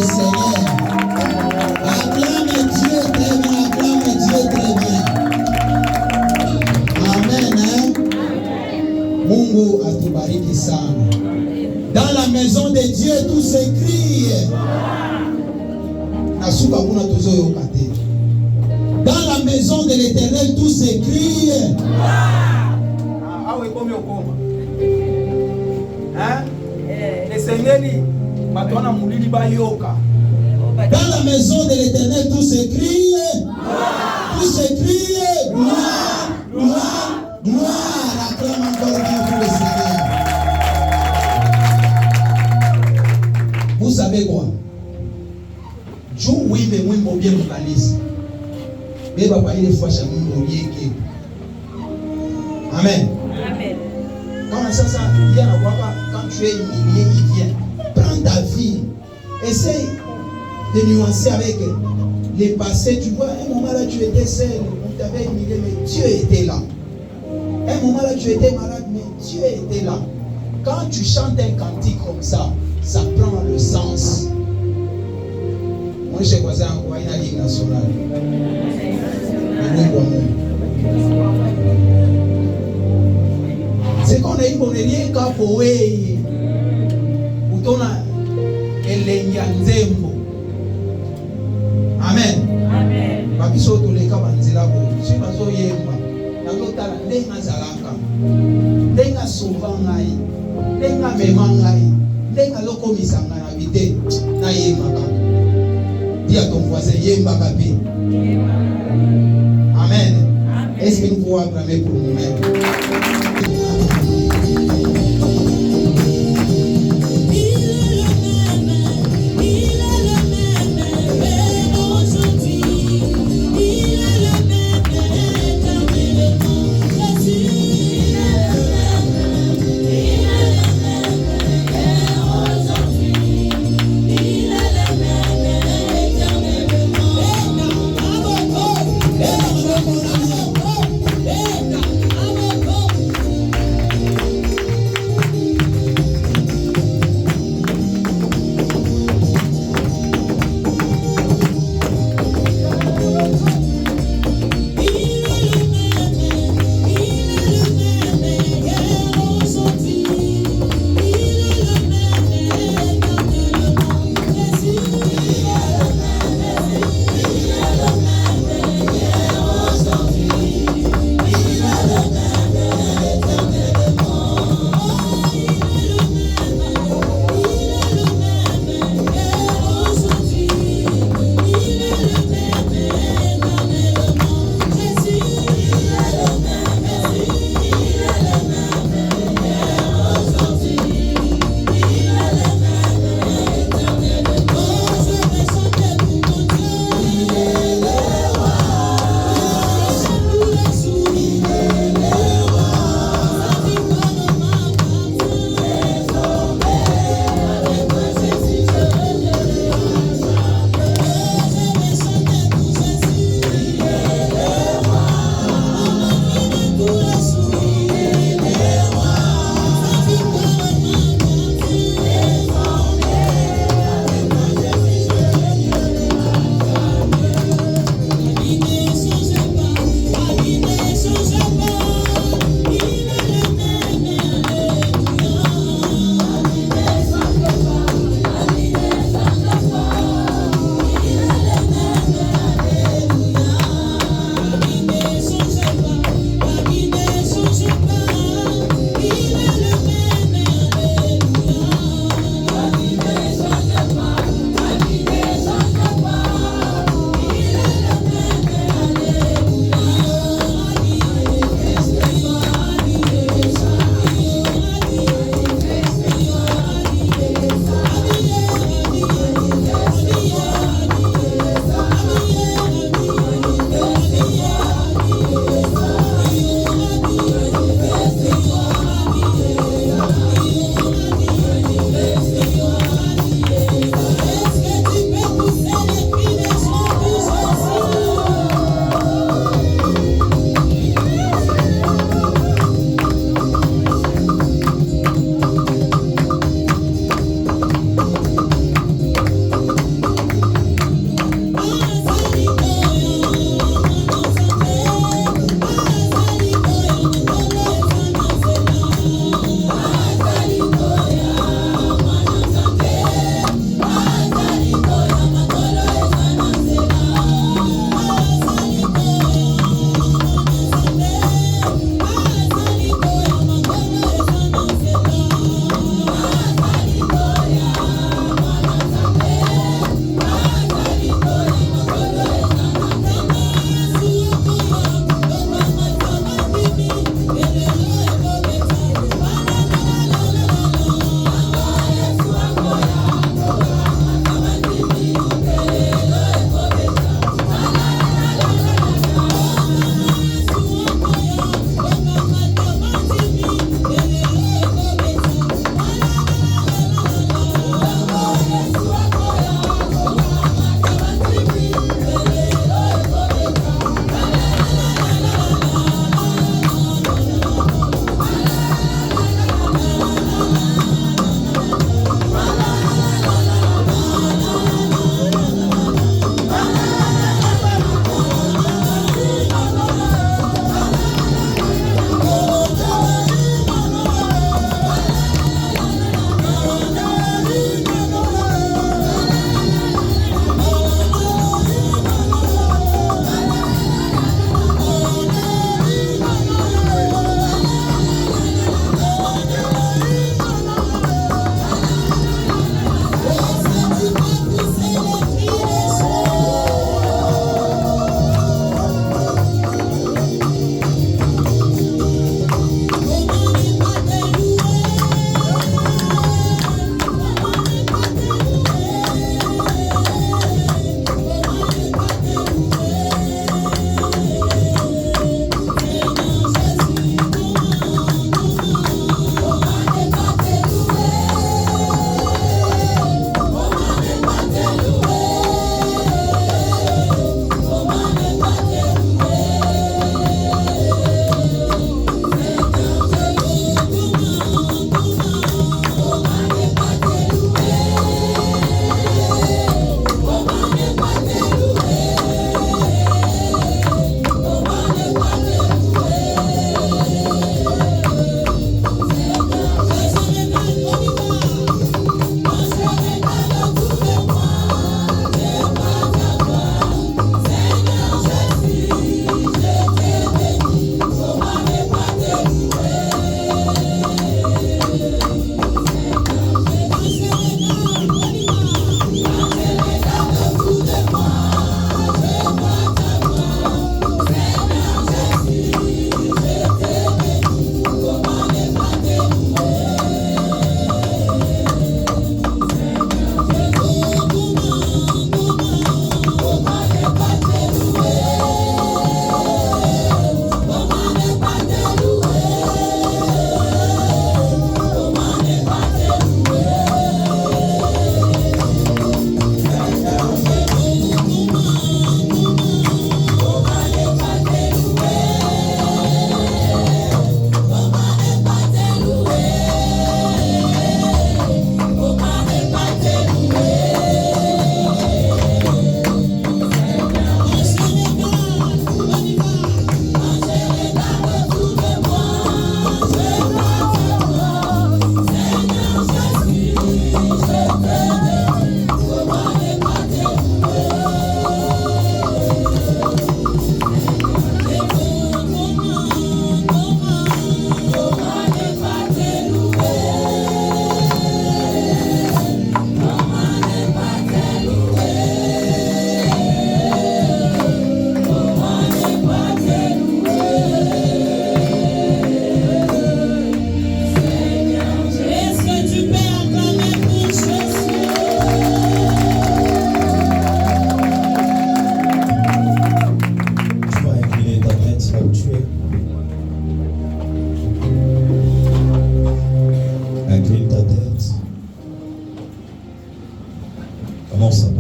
Seigneur. Acclame Dieu très bien, acclame Dieu très bien. Amen. Mungu atubariki sana. Dans la maison de Dieu, tout s'écrit. Nasuka kuna tozoyo kate. Dans la maison de l'Éternel, tout s'écrit. Ah oui, comme au coma. Hein? Les seigneurs, maintenant, moulili bayoka. Dans la maison de l'Éternel, tout s'écrit. Tout s'écrit. Gloire, gloire, gloire. Acclame encore Dieu pour le Seigneur. Vous savez quoi? Dieu oui, mais moi, bien me balise. Mais papa, il est fois chez moi, Amen. Amen. Quand ça vient à voir, quand tu es humilié, il vient. Prends ta vie. Essaye de nuancer avec les passés. Tu vois, un moment là, tu étais seul, on t'avait humilié, mais Dieu était là. Un moment là, tu étais malade, mais Dieu était là. Quand tu chantes un cantique comme ça prend le sens. Moi, j'ai croisé en quoi une ligne nationale. C'est qu'on est rien qu'à poé. Ou ton elenganzembo. Amen. Amen. Papi soto le kabanzela bo. Si bazo yemba. Na lotala ndenga zalaka. Ndenga sauva ngai. Ndenga mema ngai. Ndenga loko misanga na bité. Na yemba ka. Dis à ton voisin yemba kapi. Amen. Est-ce que nous pouvons acclamer pour nous-mêmes?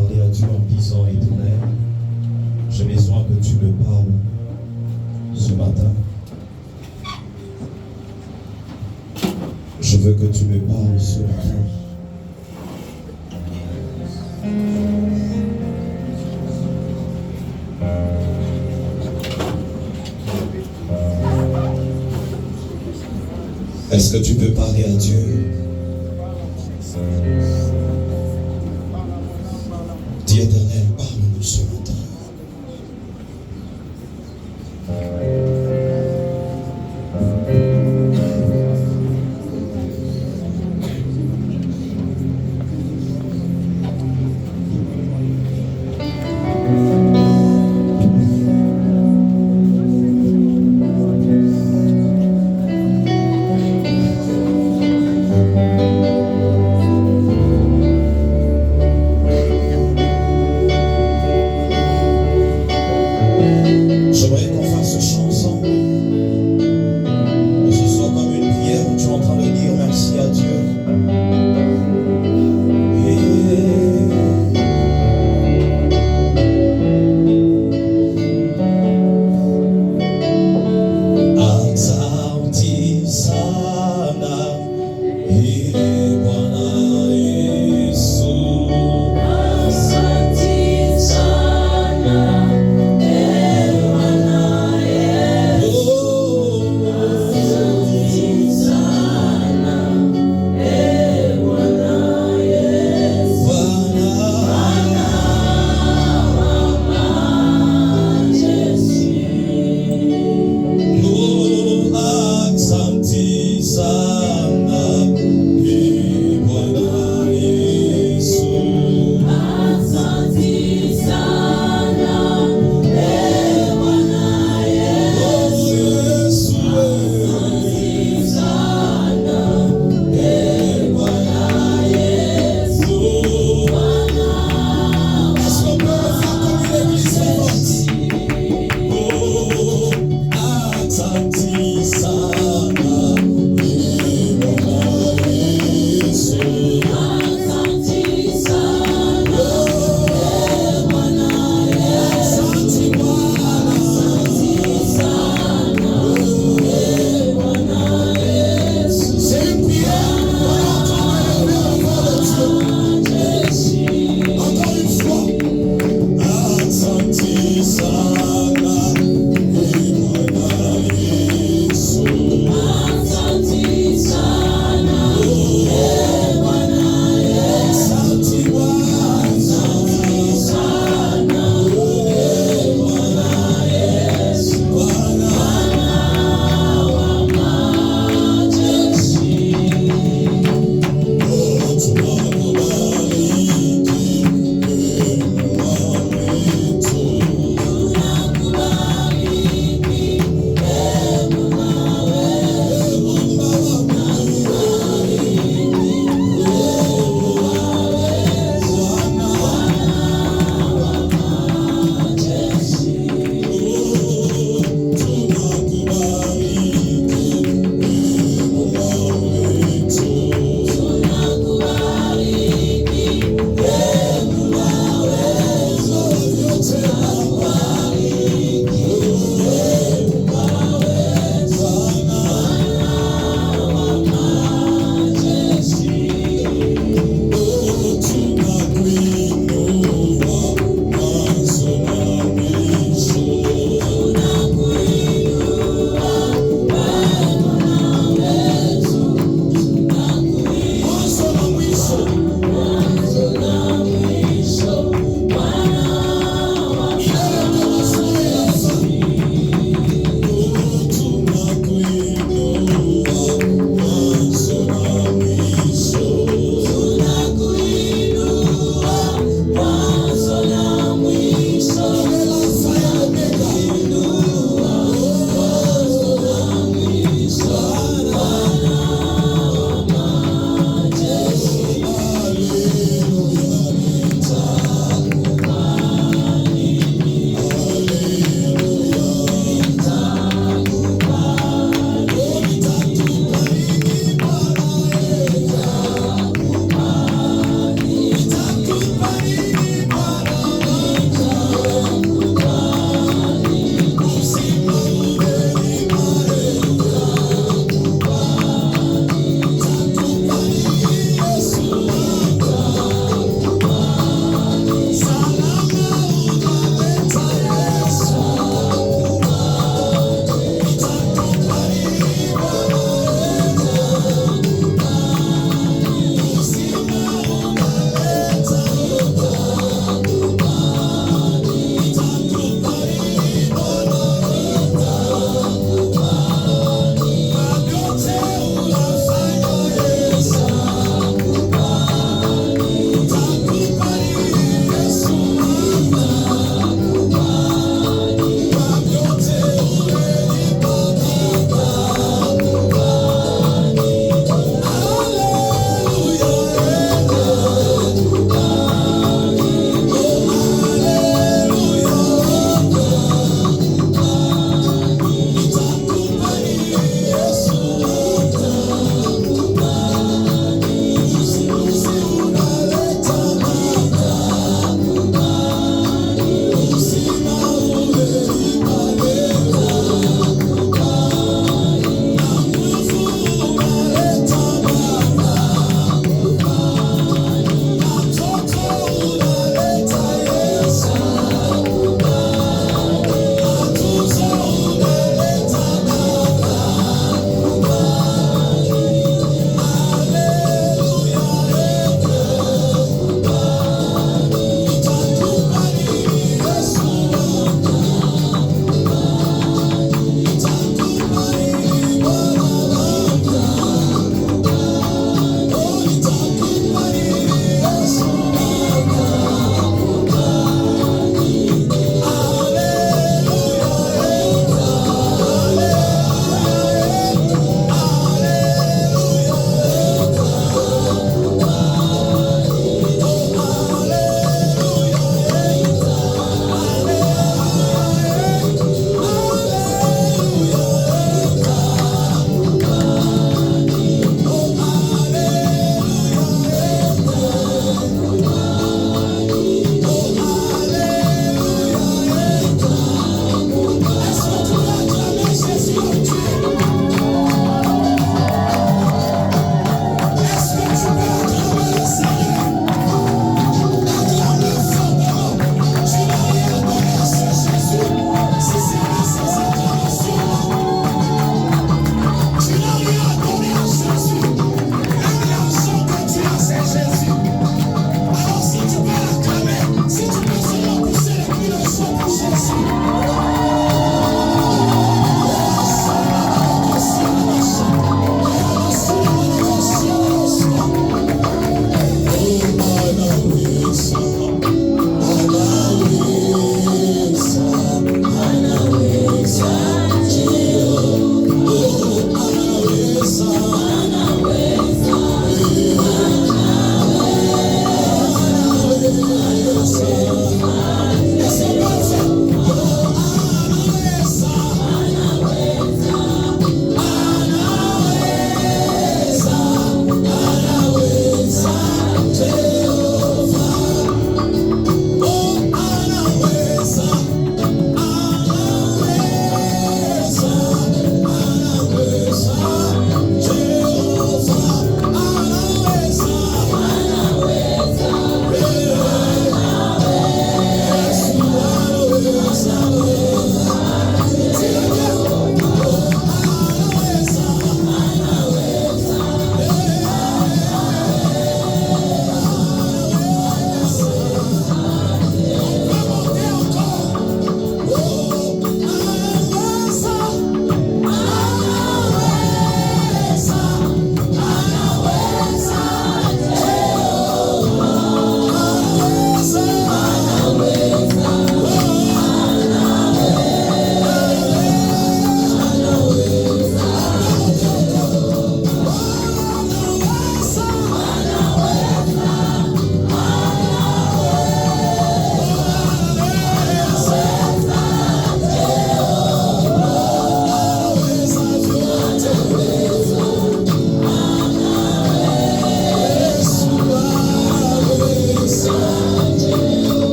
parler à Dieu en disant, Éternel, j'ai besoin que tu me parles ce matin. Je veux que tu me parles ce matin. Est-ce que tu peux parler à Dieu? Dis, Éternel, parle-nous ce matin.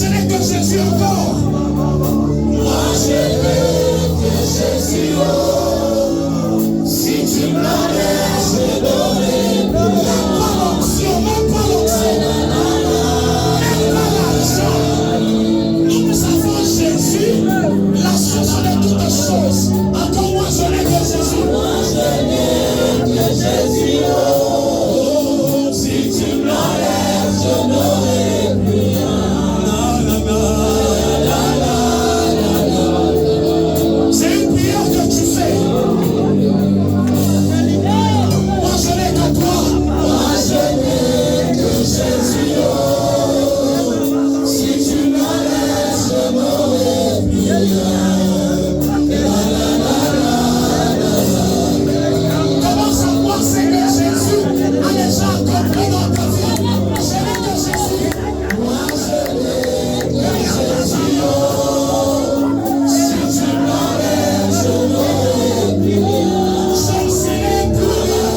je n'ai que Jésus encore. Moi je n'ai que Jésus. Si tu me l'enlèves, je n'aurai plus. Même pas l'onction, même pas l'onction. Même pas l'argent. Nous avons Jésus, la source de toutes choses. Encore moi je n'ai que Jésus. Moi je n'ai que Jésus. Si tu me l'enlèves, je n'aurai plus rien. C'est une prière que tu fais. Moi je n'ai que toi. Moi je n'ai que Jésus. Si tu me l'enlèves, je n'aurai plus rien. Commence à voir Seigneur Jésus a déjà accompli dans ta vie. Je n'ai que Jésus. Moi je n'ai que Jésus. Si tu m'enlèves, je n'aurai plus rien. Je ne serai plus rien.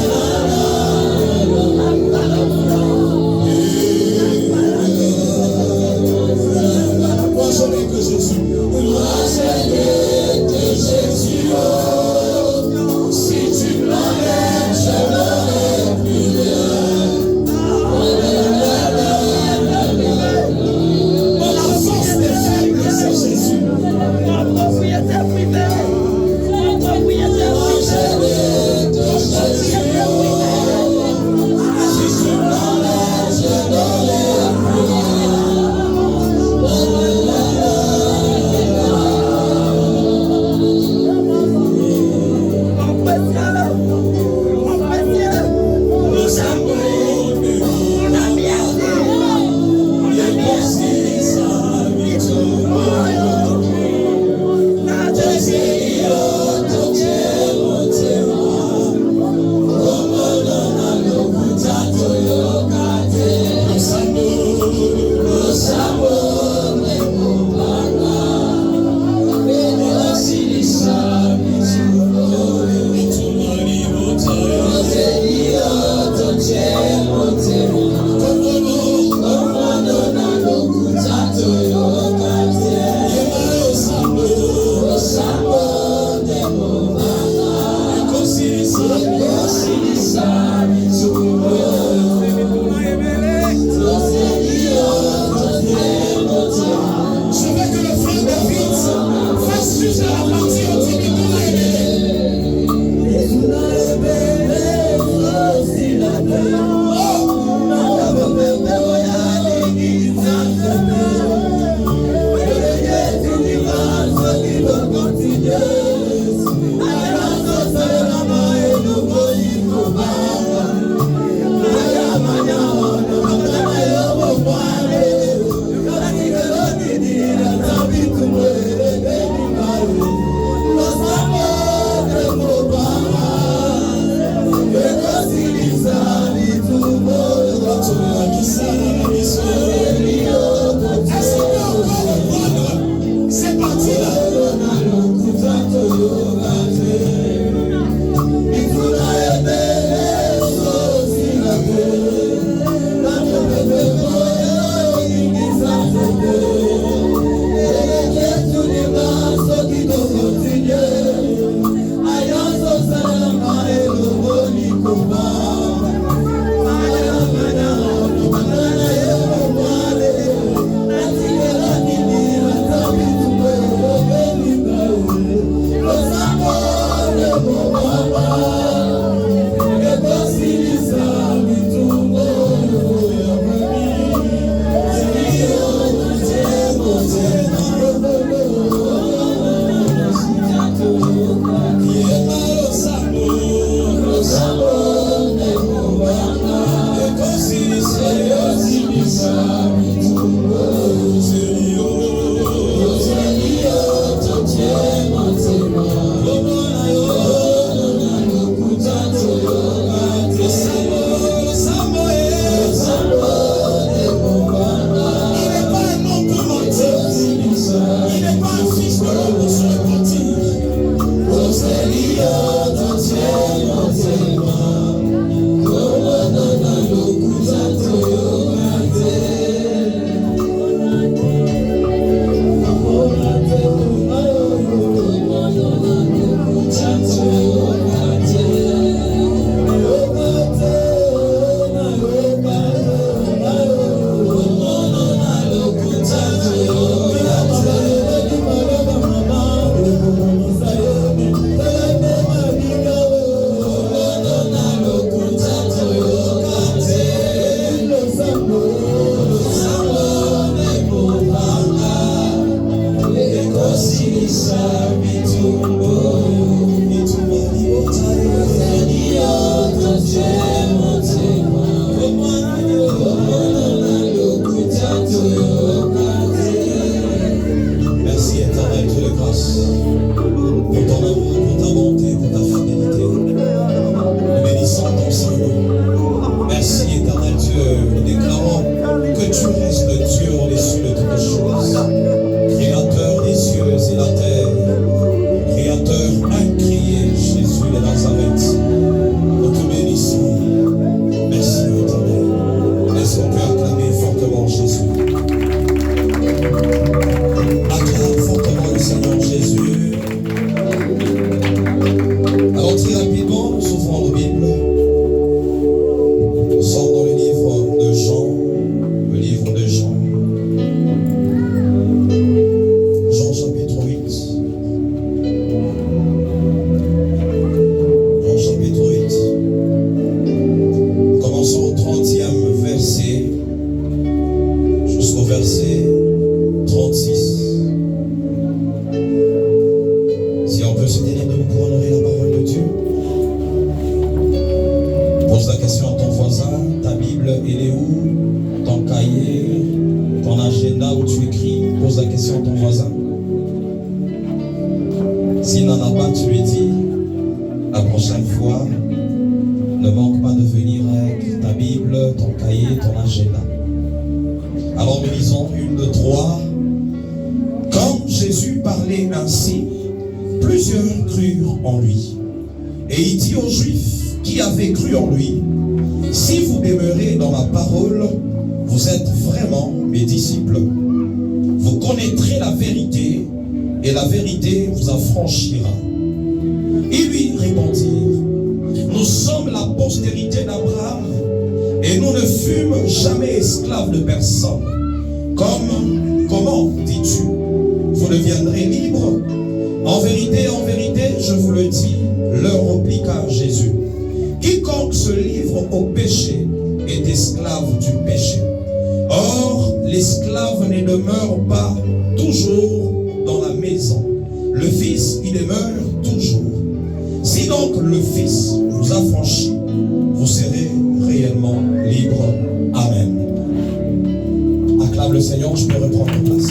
Moi je n'ai que Jésus. Moi je n'ai que Jésus. Si tu m'enlèves, je n'aurai plus rien. La force des faibles, c'est Jésus. Moi je n'ai que Jésus. Si tu m'enlèves, je n'aurai plus rien. Nous avons je veux que le frère David fasse juste la partie au Tibet. fois, tu lui dis, la prochaine fois, ne manque pas de venir avec ta Bible, ton cahier, ton agenda. Alors nous lisons 1, 2, 3. Quand Jésus parlait ainsi, plusieurs crurent en lui. Et il dit aux Juifs qui avaient cru en lui, si vous demeurez dans ma parole, vous êtes vraiment mes disciples. Vous connaîtrez la vérité, et la vérité vous affranchira. Ils lui répondirent, nous sommes la postérité d'Abraham, et nous ne fûmes jamais esclaves de personne. Comment dis-tu, vous deviendrez libres? En vérité, je vous le dis, leur répliqua Jésus. Quiconque se livre au péché est esclave du péché. Or, l'esclave ne demeure pas toujours dans la maison. Le Fils y demeure toujours. Si donc le Fils vous affranchit, vous serez réellement libre. Amen. Acclame le Seigneur, je peux reprendre place.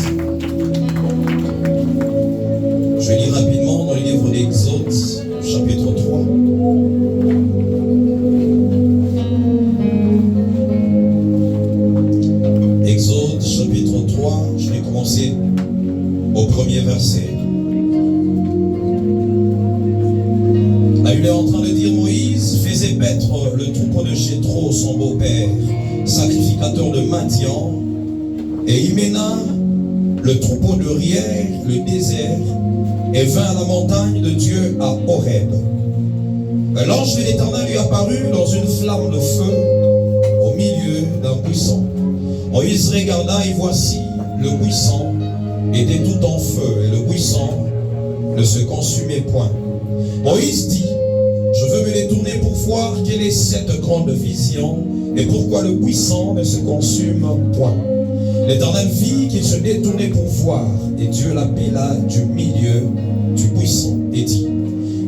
Je vais lire rapidement dans le livre d'Exode, chapitre 3. Exode, chapitre 3, je vais commencer au premier verset. Là, il est en train de dire, Moïse faisait paître le troupeau de Jéthro, son beau-père, sacrificateur de Madian, et il mena le troupeau de Rier, le désert, et vint à la montagne de Dieu à Horeb. L'ange de l'Éternel lui apparut dans une flamme de feu au milieu d'un buisson. Moïse regarda et voici, le buisson était tout en feu et le buisson ne se consumait point. Moïse dit, je veux me détourner pour voir quelle est cette grande vision et pourquoi le buisson ne se consume point. L'Éternel vit qu'il se détournait pour voir, et Dieu l'appela du milieu du buisson et dit,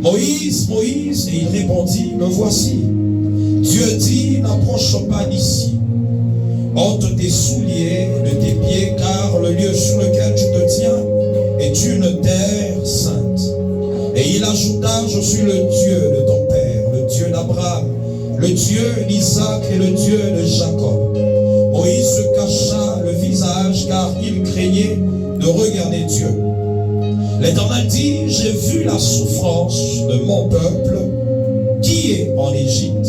Moïse, Moïse, et il répondit, me voici. Dieu dit, n'approche pas d'ici. Ôte tes souliers de tes pieds, car le lieu sur lequel tu te tiens est une terre sainte. Et il ajouta, je suis le Dieu de ton père, le Dieu d'Abraham, le Dieu d'Isaac et le Dieu de Jacob. Moïse se cacha le visage car il craignait de regarder Dieu. L'Éternel dit, j'ai vu la souffrance de mon peuple qui est en Égypte,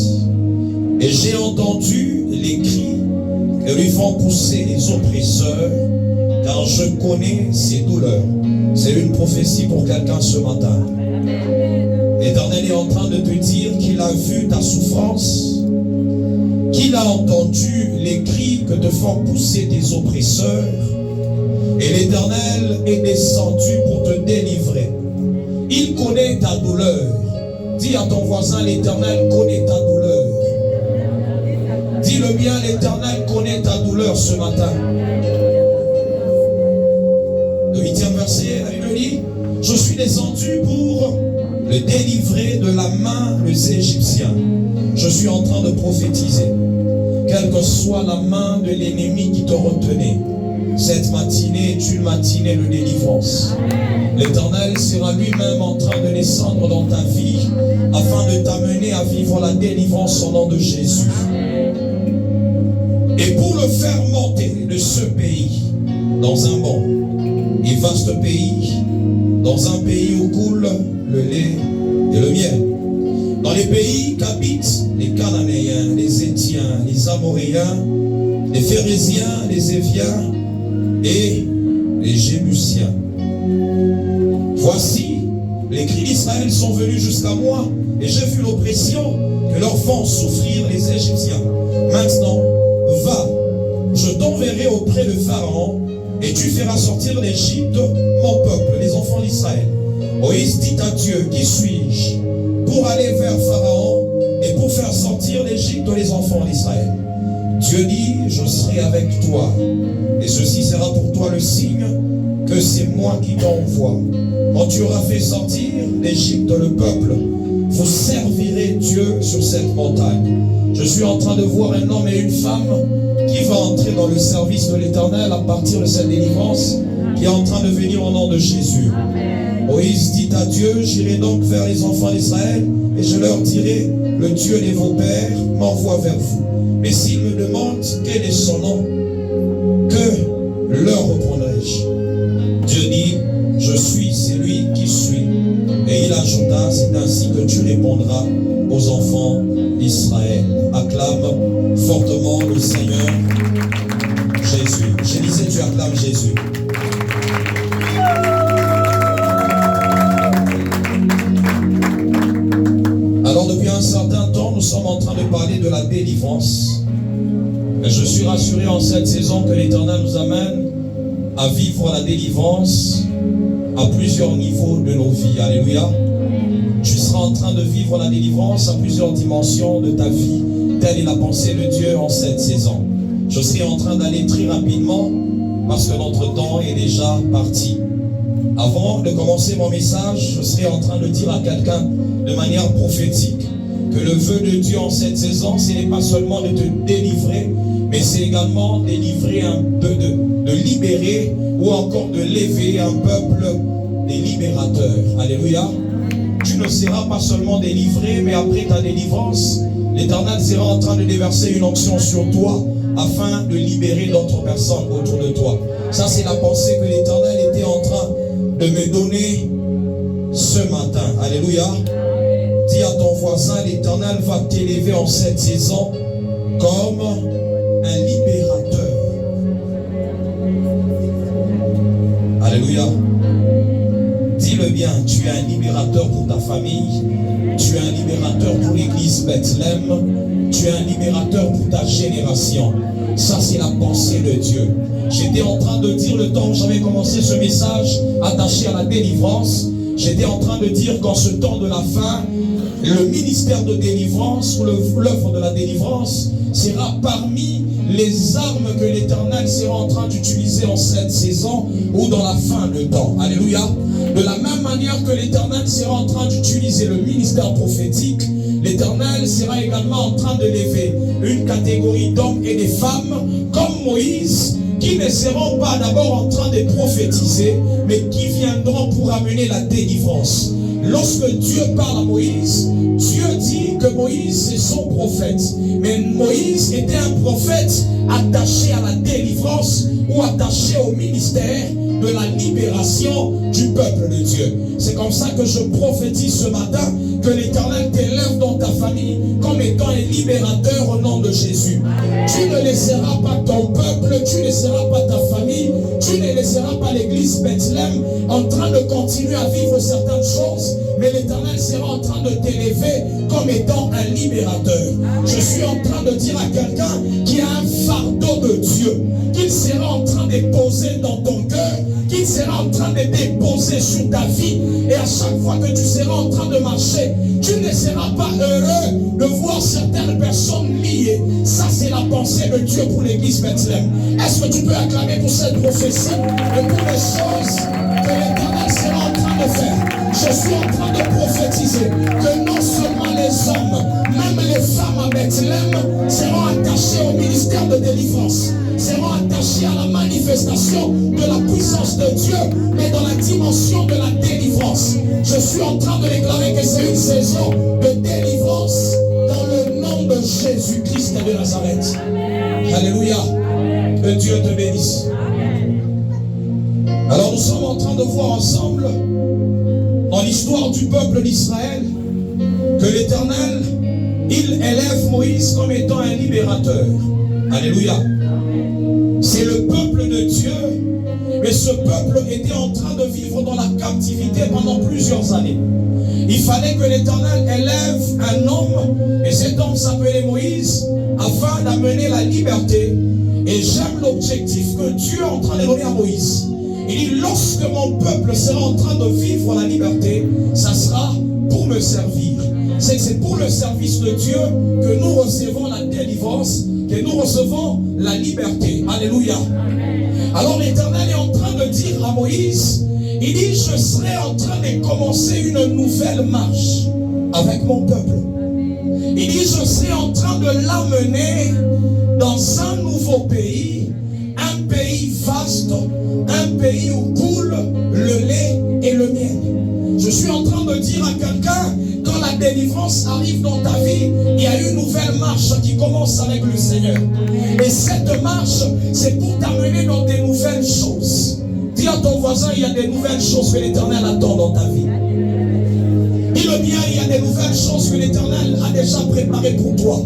et j'ai entendu les cris que lui font pousser les oppresseurs, car je connais ses douleurs. C'est une prophétie pour quelqu'un ce matin. L'Éternel est en train de te dire qu'il a vu ta souffrance, qu'il a entendu les cris que te font pousser tes oppresseurs, et l'Éternel est descendu pour te délivrer. Il connaît ta douleur. Dis à ton voisin, l'Éternel connaît ta douleur. Dis-le bien, l'Éternel connaît ta douleur ce matin. Le 8e verset, la Bible dit, je suis descendu pour le délivrer de la main des Égyptiens. Je suis en train de prophétiser. Quelle que soit la main de l'ennemi qui te retenait, cette matinée est une matinée de délivrance. L'Éternel sera lui-même en train de descendre dans ta vie afin de t'amener à vivre la délivrance au nom de Jésus. Et pour le faire monter de ce pays dans un bon et vaste pays, dans un pays où coule le lait et le miel, dans les pays qu'habitent les Cananéens, les Étiens, les Amoréens, les Phérésiens, les Éviens et les Jébusiens. Voici, les cris d'Israël sont venus jusqu'à moi, et j'ai vu l'oppression que leur font souffrir les Égyptiens. Maintenant, va, je t'enverrai auprès de Pharaon, et tu feras sortir d'Égypte mon peuple, les enfants d'Israël. Moïse dit à Dieu, qui suis-je pour aller vers Pharaon et pour faire sortir d'Égypte les enfants d'Israël? Dieu dit, je serai avec toi, et ceci sera pour toi le signe que c'est moi qui t'envoie. Quand tu auras fait sortir d'Égypte le peuple, vous servirez Dieu sur cette montagne. Je suis en train de voir un homme et une femme qui va entrer dans le service de l'Éternel à partir de cette délivrance qui est en train de venir au nom de Jésus. Amen. Moïse dit à Dieu, j'irai donc vers les enfants d'Israël et je leur dirai, le Dieu de vos pères m'envoie vers vous. Mais s'ils me demandent quel est son nom, que leur répondrai-je? Dieu dit, je suis celui qui suis. Et il ajouta, c'est ainsi que tu répondras aux enfants d'Israël. Acclame fortement le Seigneur Jésus. Je disais, tu acclames Jésus. Alors depuis un certain temps, nous sommes en train de parler de la délivrance. Et je suis rassuré en cette saison que l'Éternel nous amène à vivre la délivrance à plusieurs niveaux de nos vies. Alléluia. Tu seras en train de vivre la délivrance à plusieurs dimensions de ta vie. Telle est la pensée de Dieu en cette saison. Je serai en train d'aller très rapidement parce que notre temps est déjà parti. Avant de commencer mon message, je serai en train de dire à quelqu'un de manière prophétique que le vœu de Dieu en cette saison, ce n'est pas seulement de te délivrer, mais c'est également délivrer un peu, de libérer ou encore de lever un peuple des libérateurs. Alléluia. Tu ne seras pas seulement délivré, mais après ta délivrance, l'Éternel sera en train de déverser une onction sur toi afin de libérer d'autres personnes autour de toi. Ça, c'est la pensée que l'Éternel était en train de me donner ce matin. Alléluia. Dis à ton voisin, l'Éternel va t'élever en cette saison comme un libérateur. Alléluia. Dis-le bien, tu es un libérateur pour ta famille, tu es un libérateur pour l'église Bethléem, tu es un libérateur pour ta génération. Ça, c'est la pensée de Dieu. J'étais en train de dire le temps où j'avais commencé ce message attaché à la délivrance, j'étais en train de dire qu'en ce temps de la fin, le ministère de délivrance ou l'œuvre de la délivrance sera parmi les armes que l'Éternel sera en train d'utiliser en cette saison ou dans la fin de temps. Alléluia. De la même manière que l'Éternel sera en train d'utiliser le ministère prophétique, l'Éternel sera également en train de lever une catégorie d'hommes et de femmes comme Moïse, qui ne seront pas d'abord en train de prophétiser, mais qui viendront pour amener la délivrance. Lorsque Dieu parle à Moïse, Dieu dit que Moïse est son prophète. Mais Moïse était un prophète attaché à la délivrance ou attaché au ministère de la libération du peuple de Dieu. C'est comme ça que je prophétise ce matin que l'Éternel t'élève dans ta famille comme étant un libérateur au nom de Jésus. Tu ne laisseras pas ton peuple, tu ne laisseras pas ta famille, tu ne laisseras pas l'église Bethléem en train de continuer à vivre certaines choses, mais l'Éternel sera en train de t'élever comme étant un libérateur. Je suis en train de dire à quelqu'un qui a un fardeau de Dieu, qu'il sera en train de poser dans ton cœur, qu'il sera en train de déposer sur ta vie, et à chaque fois que tu seras en train de marcher, tu ne seras pas heureux de voir certaines personnes liées. Ça, c'est la pensée de Dieu pour l'église Bethléem. Est-ce que tu peux acclamer pour cette prophétie et pour les choses que l'Éternel sera en train de faire? Je suis en train de prophétiser que non seulement les hommes, même les femmes à Bethléem seront attachés au ministère de délivrance, seront attachés à la manifestation de la puissance de Dieu, mais dans la dimension de la délivrance. Je suis en train de déclarer que c'est une saison de délivrance dans le nom de Jésus-Christ de Nazareth. Alléluia. Que Dieu te bénisse. Alors nous sommes en train de voir ensemble dans l'histoire du peuple d'Israël que l'Éternel, il élève Moïse comme étant un libérateur. Alléluia. C'est le peuple de Dieu, mais ce peuple était en train de vivre dans la captivité pendant plusieurs années. Il fallait que l'Éternel élève un homme, et cet homme s'appelait Moïse, afin d'amener la liberté. Et j'aime l'objectif que Dieu est en train de donner à Moïse. Il dit, lorsque mon peuple sera en train de vivre la liberté, ça sera pour me servir. C'est pour le service de Dieu que nous recevons la délivrance, que nous recevons la liberté. Alléluia. Alors l'Éternel est en train de dire à Moïse, il dit, je serai en train de commencer une nouvelle marche avec mon peuple. Il dit, je serai en train de l'amener dans un nouveau pays, un pays vaste, un pays où coule le lait et le miel. dire à quelqu'un, quand la délivrance arrive dans ta vie, il y a une nouvelle marche qui commence avec le Seigneur. Et cette marche, c'est pour t'amener dans des nouvelles choses. Dis à ton voisin, il y a des nouvelles choses que l'Éternel attend dans ta vie. Dis-le bien, il y a des nouvelles choses que l'Éternel a déjà préparées pour toi.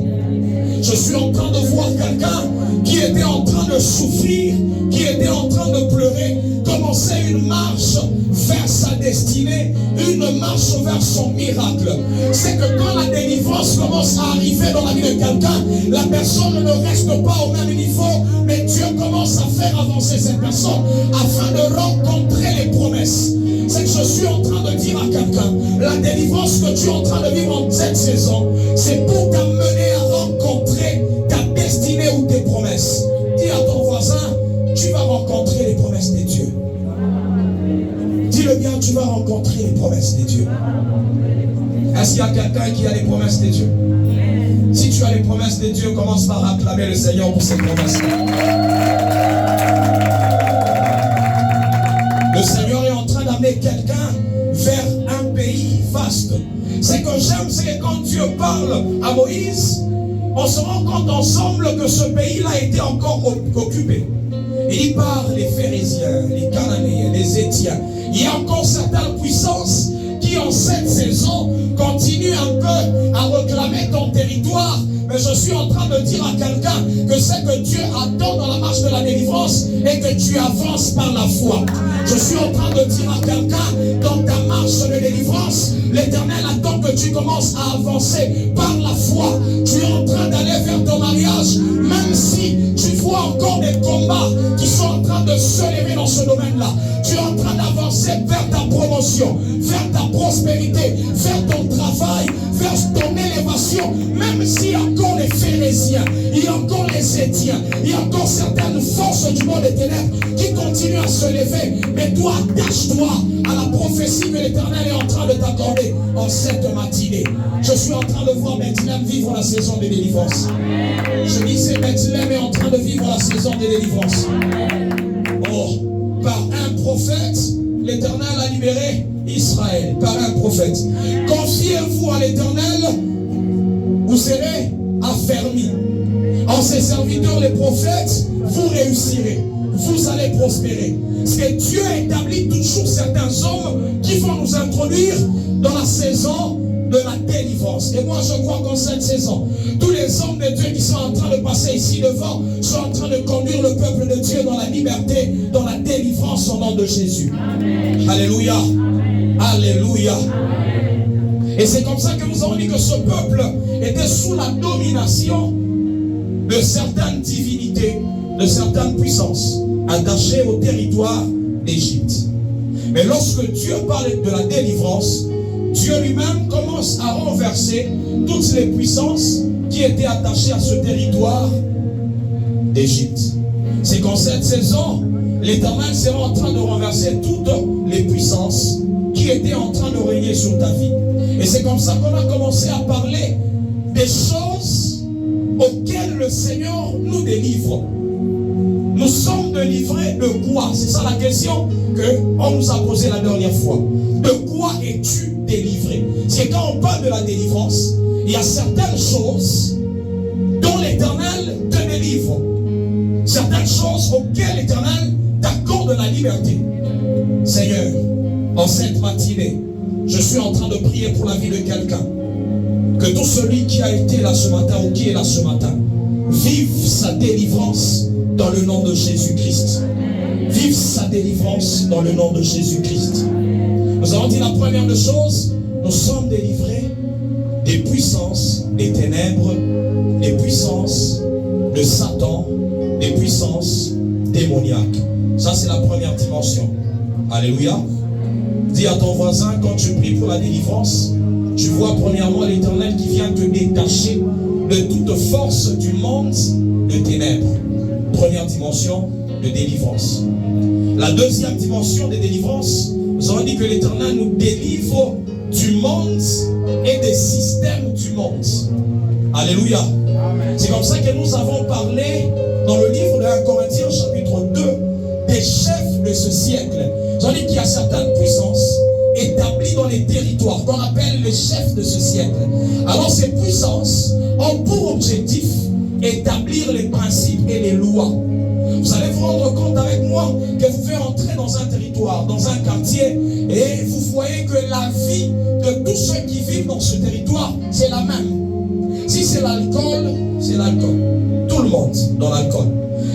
Je suis en train de voir quelqu'un qui était en train de souffrir, qui était en train de pleurer, commencer une marche vers sa destinée, une marche vers son miracle. C'est que quand la délivrance commence à arriver dans la vie de quelqu'un, la personne ne reste pas au même niveau, mais Dieu commence à faire avancer cette personne afin de rencontrer les promesses. C'est que je suis en train de dire à quelqu'un, la délivrance que tu es en train de vivre en cette saison, c'est pour t'amener à rencontrer ta destinée ou tes promesses. Dis à ton voisin, tu vas rencontrer les promesses de Dieu. Dis-le bien, tu vas rencontrer les promesses de Dieu. Est-ce qu'il y a quelqu'un qui a les promesses de Dieu? Si tu as les promesses de Dieu, commence par acclamer le Seigneur pour ses promesses. Le Seigneur est en train d'amener quelqu'un vers un pays vaste. Ce que j'aime, c'est que quand Dieu parle à Moïse, on se rend compte ensemble que ce pays-là était encore occupé. Il parle les Phérésiens, les Cananéens, les Étiens. Il y a encore certaines puissances qui en cette saison continuent un peu à réclamer ton territoire. Mais je suis en train de dire à quelqu'un que c'est que Dieu attend dans la marche de la délivrance et que tu avances par la foi. Je suis en train de dire à quelqu'un, dans ta marche de délivrance, l'Éternel attend que tu commences à avancer par la foi. Tu es en train d'aller vers ton mariage, même si tu vois encore des combats qui sont en train de se lever dans ce domaine-là. Tu es en train d'avancer vers ta promotion, vers ta prospérité, vers ton travail, vers ton élévation, même s'il y a encore les Phérésiens, il y a encore les Étiens, il y a encore certaines forces du monde des ténèbres qui continuent à se lever. Mais toi, attache-toi à la prophétie que l'Éternel est en train de t'accorder en cette matinée. Je suis en train de voir Bethléem vivre la saison de délivrance. Je disais, Bethléem est en train de vivre la saison de délivrance. Oh, par un prophète, l'Éternel a libéré Israël. Par un prophète. Confiez-vous à l'Éternel, vous serez affermis. En ses serviteurs, les prophètes, vous réussirez. Vous allez prospérer. Parce que Dieu établit toujours certains hommes qui vont nous introduire dans la saison de la délivrance. Et moi je crois qu'en cette saison, tous les hommes de Dieu qui sont en train de passer ici devant sont en train de conduire le peuple de Dieu dans la liberté, dans la délivrance au nom de Jésus. Amen. Alléluia. Amen. Alléluia. Amen. Et c'est comme ça que nous avons dit que ce peuple était sous la domination de certaines divinités, de certaines puissances attachées au territoire d'Égypte. Mais lorsque Dieu parle de la délivrance, Dieu lui-même commence à renverser toutes les puissances qui étaient attachées à ce territoire d'Égypte. C'est qu'en cette saison, l'Éternel sera en train de renverser toutes les puissances qui étaient en train de régner sur ta vie. Et c'est comme ça qu'on a commencé à parler des choses auxquelles le Seigneur nous délivre. Nous sommes délivrés de quoi? C'est ça la question qu'on nous a posée la dernière fois. De quoi es-tu délivré? C'est quand on parle de la délivrance, il y a certaines choses dont l'Éternel te délivre. Certaines choses auxquelles l'Éternel t'accorde la liberté. Seigneur, en cette matinée, je suis en train de prier pour la vie de quelqu'un. Que tout celui qui a été là ce matin ou qui est là ce matin, vive sa délivrance dans le nom de Jésus-Christ. Vive sa délivrance dans le nom de Jésus-Christ. Nous avons dit la première des choses, nous sommes délivrés des puissances des ténèbres, des puissances de Satan, des puissances démoniaques. Ça, c'est la première dimension. Alléluia. Dis à ton voisin, quand tu pries pour la délivrance, tu vois premièrement l'Éternel qui vient te détacher de toute force du monde de ténèbres. Première dimension de délivrance. La deuxième dimension de délivrance, nous avons dit que l'Éternel nous délivre du monde et des systèmes du monde. Alléluia. C'est comme ça que nous avons parlé dans le livre de 1 Corinthiens chapitre 2 des chefs de ce siècle. Nous avons dit qu'il y a certaines puissances établis dans les territoires, qu'on appelle les chefs de ce siècle. Alors ces puissances ont pour objectif établir les principes et les lois. Vous allez vous rendre compte avec moi que vous faites entrer dans un territoire, dans un quartier, et vous voyez que la vie de tous ceux qui vivent dans ce territoire, c'est la même. Si c'est l'alcool, c'est l'alcool. Tout le monde dans l'alcool.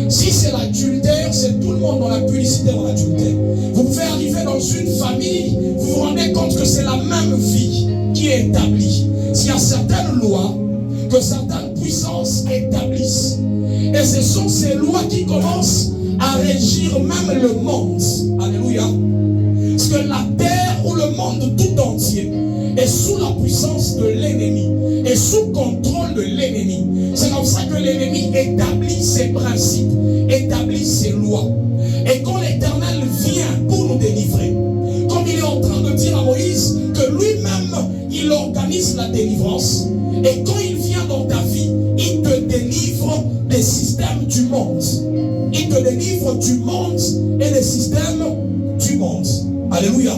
Si c'est l'adultère, c'est tout le monde dans la publicité dans l'adultère. Vous pouvez arriver dans une famille, vous vous rendez compte que c'est la même vie qui est établie. S'il y a certaines lois que certaines puissances établissent, et ce sont ces lois qui commencent à régir même le monde. Alléluia. Parce que la terre ou le monde tout entier est sous la puissance de l'ennemi, est sous contrôle de l'ennemi. C'est comme ça que l'ennemi établit ses principes, établit ses lois. Et quand l'Éternel vient pour nous délivrer, comme il est en train de dire à Moïse que lui-même, il organise la délivrance, et quand il vient dans ta vie, il te délivre des systèmes du monde. Il te délivre du monde et des systèmes du monde. Alléluia.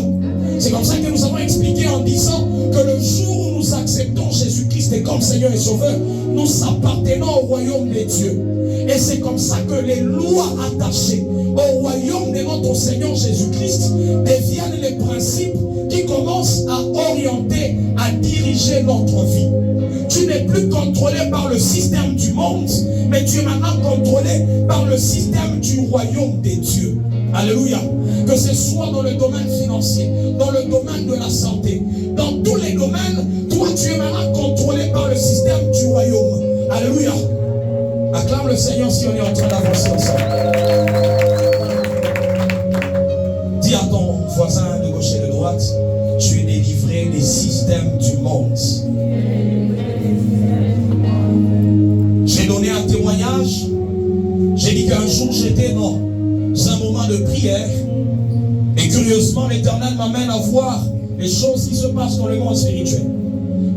C'est comme ça que nous avons expliqué en disant que le jour où nous acceptons Jésus-Christ comme Seigneur et Sauveur, nous appartenons au royaume des dieux. Et c'est comme ça que les lois attachées au royaume de notre Seigneur Jésus-Christ deviennent les principes qui commencent à orienter, à diriger notre vie. Tu n'es plus contrôlé par le système du monde, mais tu es maintenant contrôlé par le système du royaume des dieux. Alléluia. Que ce soit dans le domaine financier, dans le domaine de la santé, dans tous les domaines, toi tu es maintenant contrôlé par le système du royaume. Alléluia. Acclame le Seigneur si on est en train d'avancer ensemble. Dis à ton voisin de gauche et de droite, tu es délivré des systèmes du monde. J'ai donné un témoignage. J'ai dit qu'un jour j'étais dans un moment de prière et curieusement l'Éternel m'amène à voir les choses qui se passent dans le monde spirituel.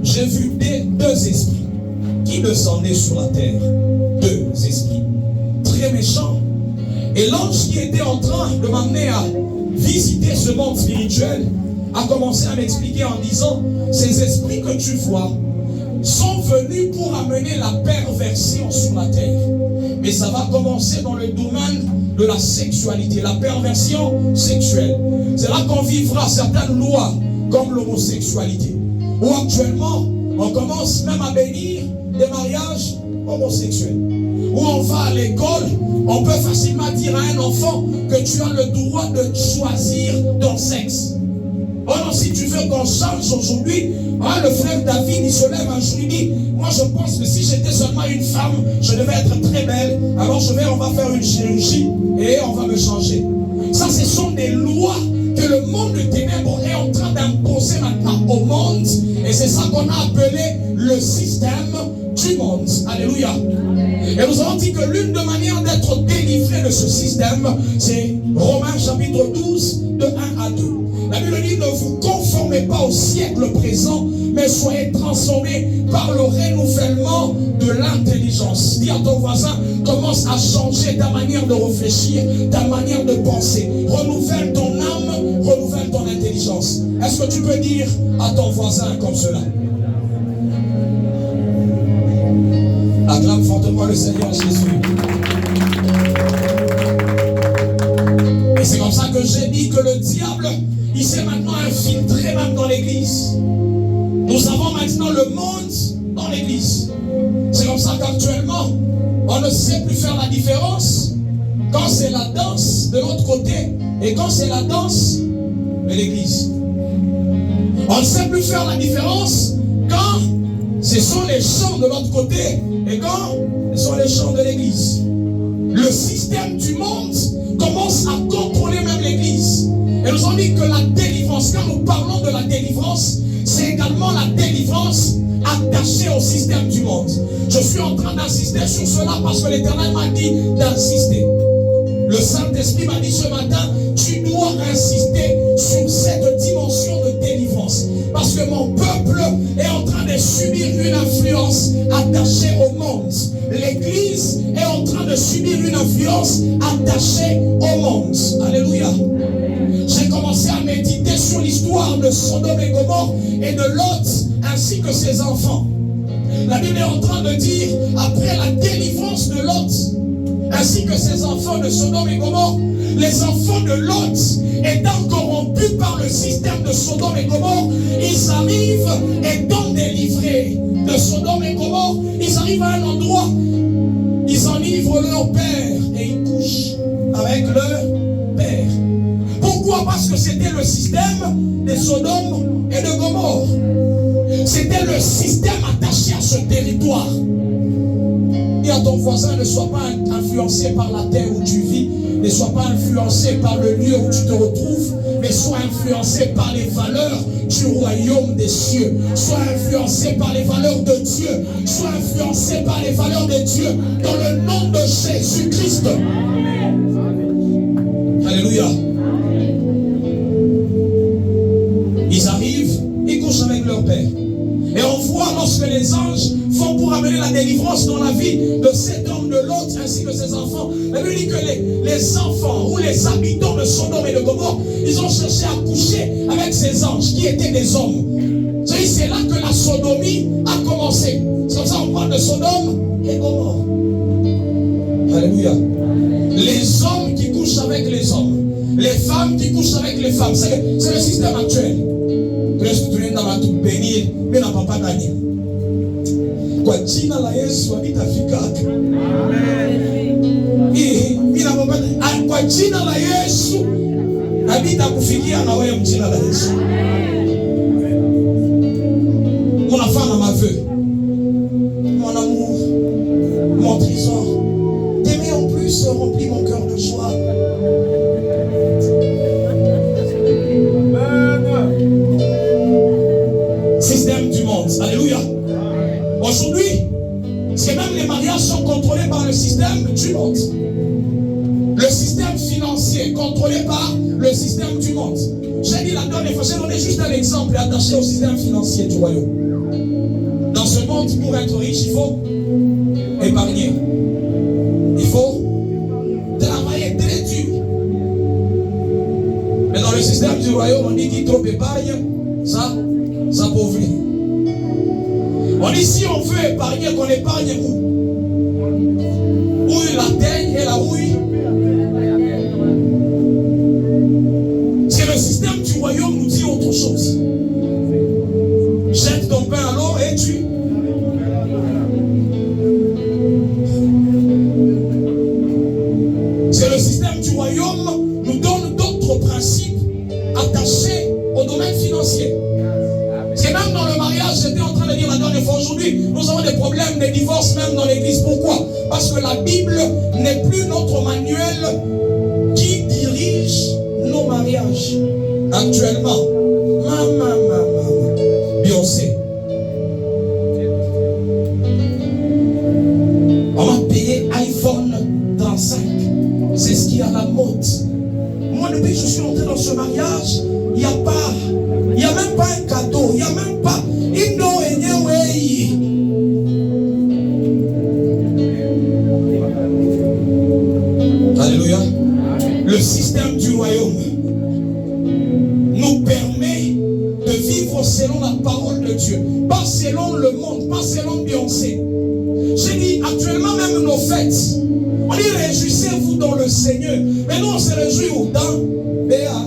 J'ai vu deux esprits qui descendaient sur la terre. Deux esprits très méchants. Et l'ange qui était en train de m'amener à visiter ce monde spirituel a commencé à m'expliquer en disant: ces esprits que tu vois sont venus pour amener la perversion sur la terre. Mais ça va commencer dans le domaine de la sexualité, la perversion sexuelle. C'est là qu'on vivra certaines lois comme l'homosexualité. Où actuellement, on commence même à bénir des mariages homosexuels. Où on va à l'école, on peut facilement dire à un enfant que tu as le droit de choisir ton sexe. Alors si tu veux qu'on change aujourd'hui, le frère David, il se lève un jour, il dit: moi je pense que si j'étais seulement une femme, je devais être très belle, alors on va faire une chirurgie et on va me changer. Ça, ce sont des lois que le monde de ténèbres est en train d'imposer maintenant au monde, et c'est ça qu'on a appelé le système du monde. Alléluia. Et nous avons dit que l'une des manières d'être délivré de ce système, c'est Romains chapitre 12, de 1 à 2. La Bible dit: ne vous conformez pas au siècle présent, mais soyez transformés par le renouvellement de l'intelligence. Dis à ton voisin: commence à changer ta manière de réfléchir, ta manière de penser. Renouvelle ton âme, renouvelle ton intelligence. Est-ce que tu peux dire à ton voisin comme cela? Acclame fortement le Seigneur Jésus. Et c'est comme ça que j'ai dit que le diable, il s'est maintenant infiltré même dans l'église. Nous avons maintenant le monde dans l'église. C'est comme ça qu'actuellement, on ne sait plus faire la différence quand c'est la danse de l'autre côté et quand c'est la danse de l'église. On ne sait plus faire la différence quand ce sont les chants de l'autre côté et quand ce sont les chants de l'église. Le système du monde commence à contrôler même l'église. Et nous avons dit que la délivrance, quand nous parlons de la délivrance, c'est également la délivrance attachée au système du monde. Je suis en train d'insister sur cela parce que l'Éternel m'a dit d'insister. Le Saint-Esprit m'a dit ce matin: tu dois insister sur cette dimension de délivrance. Parce que mon peuple est en train de subir une influence attachée au monde. L'Église est en train de subir une influence attachée au monde. Alléluia. J'ai commencé à méditer sur l'histoire parle de Sodome et Gomorrhe et de Lot ainsi que ses enfants. La Bible est en train de dire, après la délivrance de Lot, ainsi que ses enfants de Sodome et Gomorrhe, les enfants de Lot, étant corrompus par le système de Sodome et Gomorrhe, ils arrivent, étant délivrés de Sodome et Gomorrhe, ils arrivent à un endroit, ils enivrent leur père et ils couchent avec leur père. Pourquoi? Parce que c'était le système de Sodome et de Gomorrhe. C'était le système attaché à ce territoire. Dis à ton voisin, ne sois pas influencé par la terre où tu vis, ne sois pas influencé par le lieu où tu te retrouves, mais sois influencé par les valeurs du royaume des cieux. Sois influencé par les valeurs de Dieu. Sois influencé par les valeurs de Dieu dans le nom de Jésus-Christ. Alléluia. Ils arrivent, ils couchent avec leur père. Et on voit lorsque les anges font pour amener la délivrance dans la vie de cet homme de Lot ainsi que ses enfants. La Bible dit que les enfants ou les habitants de Sodome et de Gomorrhe, ils ont cherché à coucher avec ces anges qui étaient des hommes. C'est là que la sodomie a commencé. C'est comme ça qu'on parle de Sodome et Gomorrhe. Alléluia. Les hommes qui couchent avec les hommes, les femmes qui couchent avec les femmes, c'est le système actuel. Mais na papa Daniel. Kwa jina la Yesu habitafika. Mina papa kwa jina la Yesu habitakufikia na wewe mjina la Yesu. Unafanya maveu. Mon amour, mon trésor, t'aimer en plus remplit mon cœur de joie. Système du monde. Alléluia. Aujourd'hui, c'est même les mariages sont contrôlés par le système du monde. Le système financier contrôlé par le système du monde. J'ai dit la dernière fois, j'ai donné juste un exemple attaché au système financier du royaume. Dans ce monde, pour être riche, il faut épargner. Il faut travailler très dur. Mais dans le système du royaume, on dit qu'il trop épargne, ça appauvrit. On dit si on veut épargner, qu'on épargne où? Où la teigne et la rouille. C'est le système du royaume nous dit autre chose. Jette ton pain à l'eau et tu. C'est le système du royaume nous donne d'autres principes attachés au domaine financier. C'est même dans le mariage, j'étais en train de dire la dernière fois, aujourd'hui, nous avons des problèmes de divorce même dans l'église. Pourquoi? Parce que la Bible n'est plus notre manuel qui dirige nos mariages. Actuellement, Beyoncé. On va payer iPhone 35. C'est ce qui est à la mode. Moi, depuis que je suis entré dans ce mariage, il n'y a même pas un cadeau, il n'y a même pas. Alléluia. Le système du royaume nous permet de vivre selon la parole de Dieu, pas selon le monde, pas selon Beyoncé. J'ai dit actuellement même nos fêtes, on dit réjouissez-vous dans le Seigneur, mais nous on se réjouit dans Béa.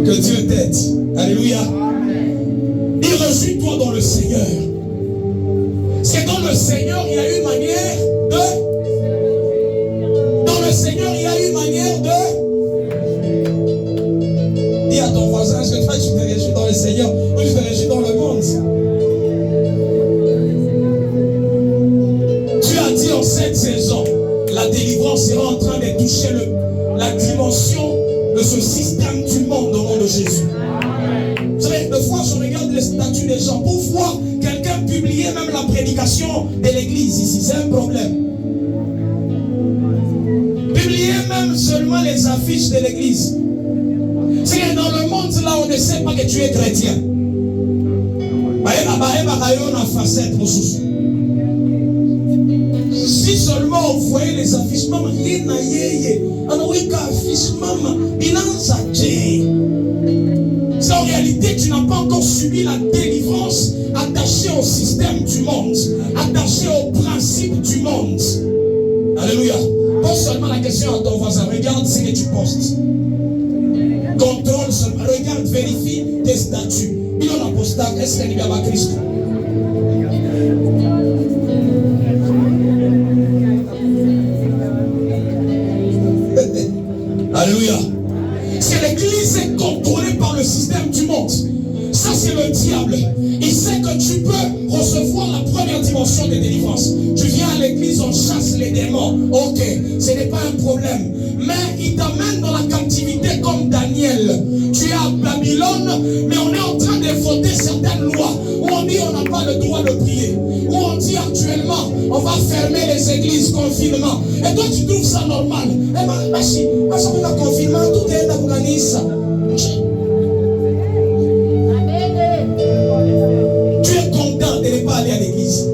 Que Dieu t'aide. Alléluia. Dis réjouis-toi dans le Seigneur. C'est dans le Seigneur il y a une manière de. Dans le Seigneur il y a une manière de. Dis à ton voisin, est-ce que toi tu te réjouis dans le Seigneur ou tu te réjouis dans le monde? Tu as dit en cette saison, la délivrance sera en train de toucher la dimension de ce système du monde au nom de Jésus. Vous savez, des fois je regarde les statuts des gens pour voir quelqu'un publier même la prédication de l'église ici, c'est un problème. Publier même seulement les affiches de l'église. C'est que dans le monde là on ne sait pas que tu es chrétien. Si seulement on voyait les affiches, maman, c'est en réalité tu n'as pas encore subi la délivrance attachée au système du monde, attachée au principe du monde. Alléluia. Pose seulement la question à ton voisin, regarde ce que tu postes. Contrôle seulement, regarde, vérifie tes statuts. Il en a posté, est-ce qu'il y a Christ? Alléluia. Si l'église est contrôlée par le système du monde, ça c'est le diable. Il sait que tu peux recevoir la première dimension de délivrance. Tu viens à l'église, on chasse les démons. Ok, ce n'est pas un problème. Mais il t'amène dans la captivité comme Daniel. Tu es à Babylone, mais on est en train de voter certaines lois où on dit on n'a pas le droit de prier. Où on dit actuellement on va fermer les églises, confinement. Et toi tu trouves ça normal. Eh bien, si on a confinement, tout est dans l'organisme. Tu es content de ne pas aller à l'église.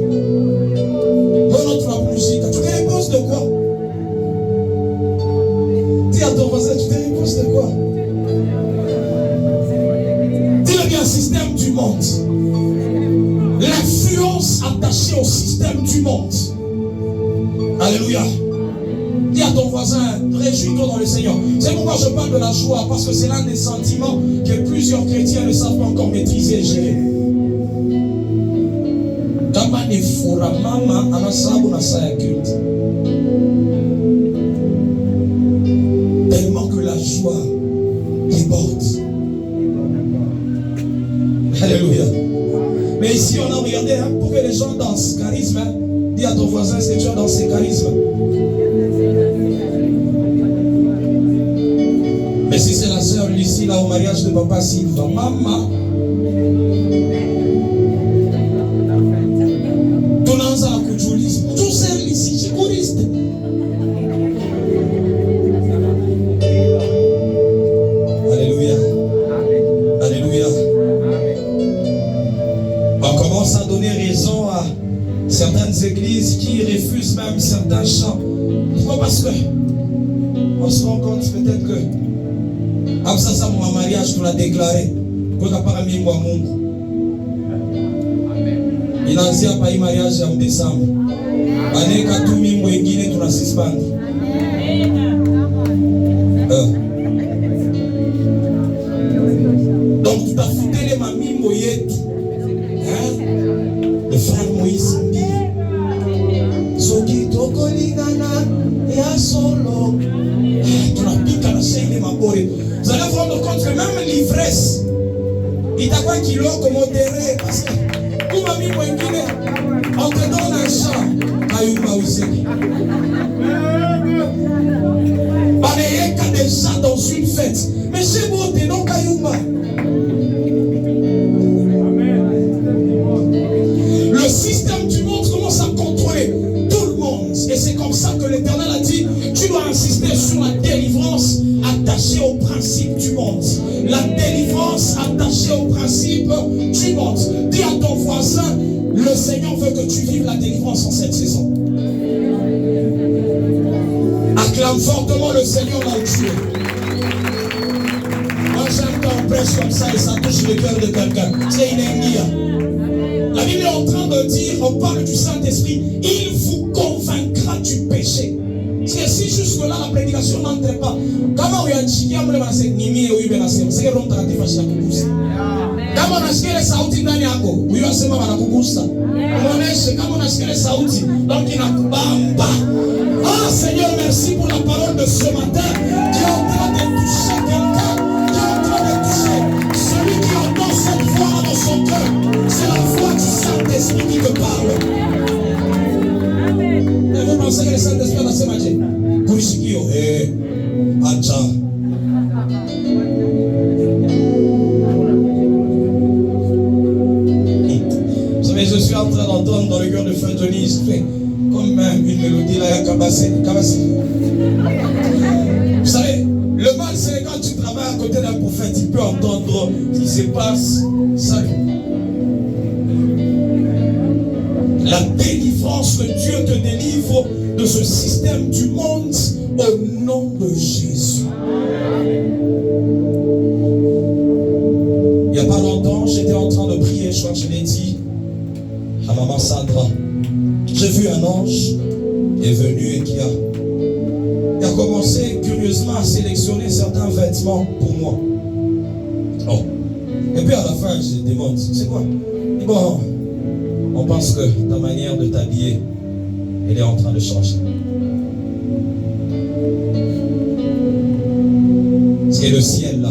Bon, notre musique. Tu te reposes de quoi? Dis à ton voisin, tu te reposes de quoi? Dis-le bien, système du monde. L'influence attachée au système du monde. Alléluia. Dis à ton voisin, réjouis-toi dans le Seigneur. C'est pourquoi je parle de la joie, parce que c'est l'un des sentiments que plusieurs chrétiens ne savent pas encore maîtriser et gérer. Tellement que la joie déborde. Alléluia. Mais ici on a regardé pour que les gens dansent. Charisme. Dis à ton voisin, est-ce que tu as dansé charisme? Mais si c'est la sœur Lucie là au mariage de papa Sylvain, maman. Alléluia. Alléluia. On commence à donner raison à certaines églises qui refusent même certains chants. Pourquoi? Parce que on se rend compte peut-être que Absasa mon mariage tu l'as déclaré. Kwa parmi moi Mungu. Inaanzia pa hii mariage ya Desemba. Aneka tu mimi wengine tunasuspend. Donc tu as foutu les mamimbo yetu. Le frère Moïse dit Soki toko ligana ya solo. Tu n'as plus qu'à lâcher les mabore. Vous allez vous rendre compte que même l'ivresse, il t'a quoi kilo comme modéré parce que comme mamimbo wengine on te donne un chant. Ayuma Ouseki. Balayeka déjà dans une fête. Mais chez vous, t'es non Ayuma. Le système du monde commence à contrôler tout le monde. Et c'est comme ça que l'Éternel a dit, tu dois insister sur la délivrance attachée au principe du monde. La délivrance attachée au principe du monde. Dis à ton voisin, le Seigneur veut que tu vives la délivrance en cette saison. Acclame fortement le Seigneur là où tu es. Moi j'aime quand on prêche comme ça et ça touche le cœur de quelqu'un. C'est une envie. La Bible est en train de dire, on parle du Saint-Esprit, il vous convaincra du péché. C'est si jusque-là la prédication n'entre pas. Comment on y a dit, c'est que l'on t'a dit, kama unasikia sauti ndani yako, huyo asema wanakugusa. Unaonesha kama unasikia sauti, donc inakubamba. Ah Seigneur, merci pour la parole de ce matin qui est en train de toucher quelqu'un, qui est en train de toucher celui qui entend cette voix dans son cœur. C'est la voix du Saint-Esprit qui te parle. Et vous pensez que le Saint-Esprit a asema je? Kurishikio, acha. Mais je suis en train d'entendre dans le cœur de Frère Denise comme une mélodie là, Kabassi. Vous savez, le mal c'est quand tu travailles à côté d'un prophète, il peut entendre ce qui se passe. Salut. La délivrance que Dieu te délivre de ce système du monde au nom de Jésus. Il n'y a pas longtemps, j'étais en train de prier, je crois que je l'ai dit à maman Sandra. J'ai vu un ange est venu et qui a commencé curieusement à sélectionner certains vêtements pour moi. Oh. Et puis à la fin, je demande, c'est quoi? Bon, on pense que ta manière de t'habiller, elle est en train de changer. C'est le ciel là.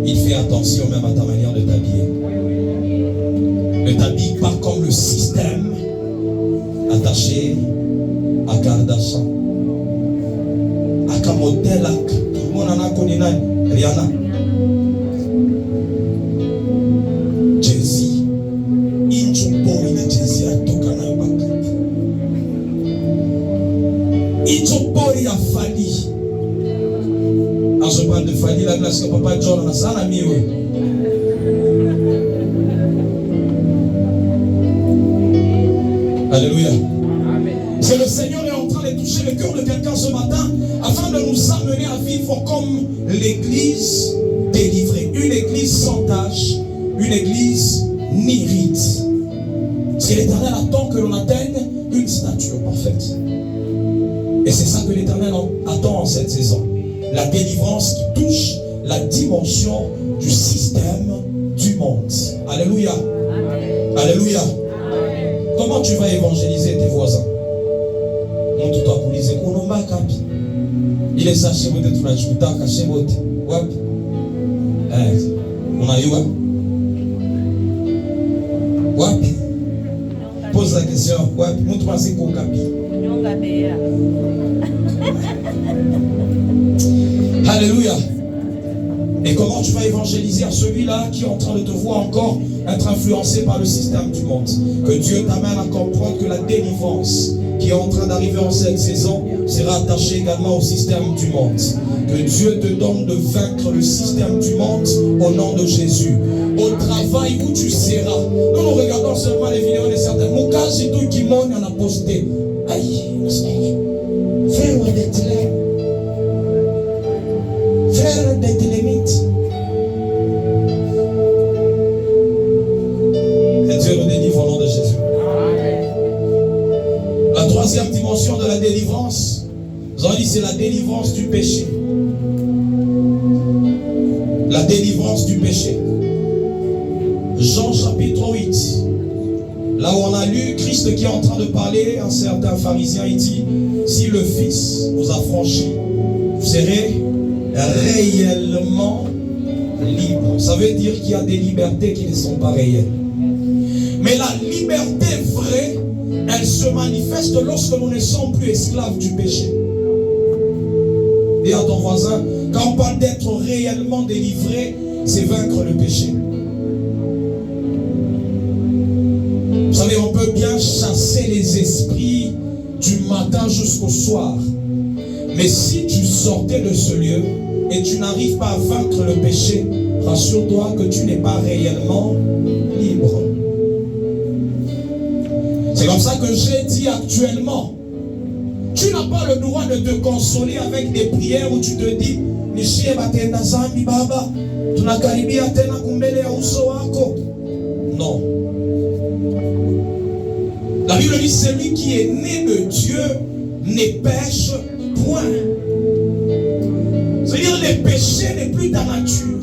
Il fait attention même à ta manière de t'habiller. Ne t'habille pas comme le système attaché à Kardashian. À Kamodela, Monana Konina, Rihanna. Jay-Z. Inchopori de Jay-Z a Tokana Baka. Inchopori a Fali. Ah, je parle de Fali, la glace que papa John a ça, l'ami. Alléluia. C'est le Seigneur est en train de toucher le cœur de quelqu'un ce matin afin de nous amener à vivre comme l'église délivrée. Une église sans tache, une église ni rite. Parce que l'Éternel attend que l'on atteigne une stature parfaite. Et c'est ça que l'Éternel attend en cette saison. La délivrance qui touche la dimension du système du monde. Alléluia. Amen. Alléluia. Amen. Comment tu vas évangéliser tes voisins? Il est ça chez vous, tu l'as joué dans chez vous. On a eu Wapi? Pose la question. Wapi? Nous pensons qu'au capi. Alléluia. Et comment tu vas évangéliser à celui-là qui est en train de te voir encore être influencé par le système du monde? Que Dieu t'amène à comprendre que la délivrance qui est en train d'arriver en cette saison sera attachée également au système du monde. Que Dieu te donne de vaincre le système du monde au nom de Jésus. Au travail où tu seras. Nous regardons seulement les vidéos de certains. Mukazi tout qui monte en a posté. Aïe, frère d'Intélémite. Que Dieu le délivre au nom de Jésus. La troisième dimension de la délivrance, nous avons dit, c'est la délivrance du péché. La délivrance du péché. Jean chapitre 8. Là où on a lu Christ qui est en train de parler à certains pharisiens, il dit, si le Fils vous a franchi, vous serez réellement libre. Ça veut dire qu'il y a des libertés qui ne sont pas réelles. Mais la liberté vraie, elle se manifeste lorsque nous ne sommes plus esclaves du péché. Dis à ton voisin, quand on parle d'être réellement délivré, c'est vaincre le péché. Vous savez, on peut bien chasser les esprits du matin jusqu'au soir. Mais si tu sortais de ce lieu et tu n'arrives pas à vaincre le péché, rassure-toi que tu n'es pas réellement libre. C'est comme ça que j'ai dit actuellement. Tu n'as pas le droit de te consoler avec des prières où tu te dis non. La Bible dit celui qui est né de Dieu ne pêche point. C'est-à-dire le péché n'est plus ta nature.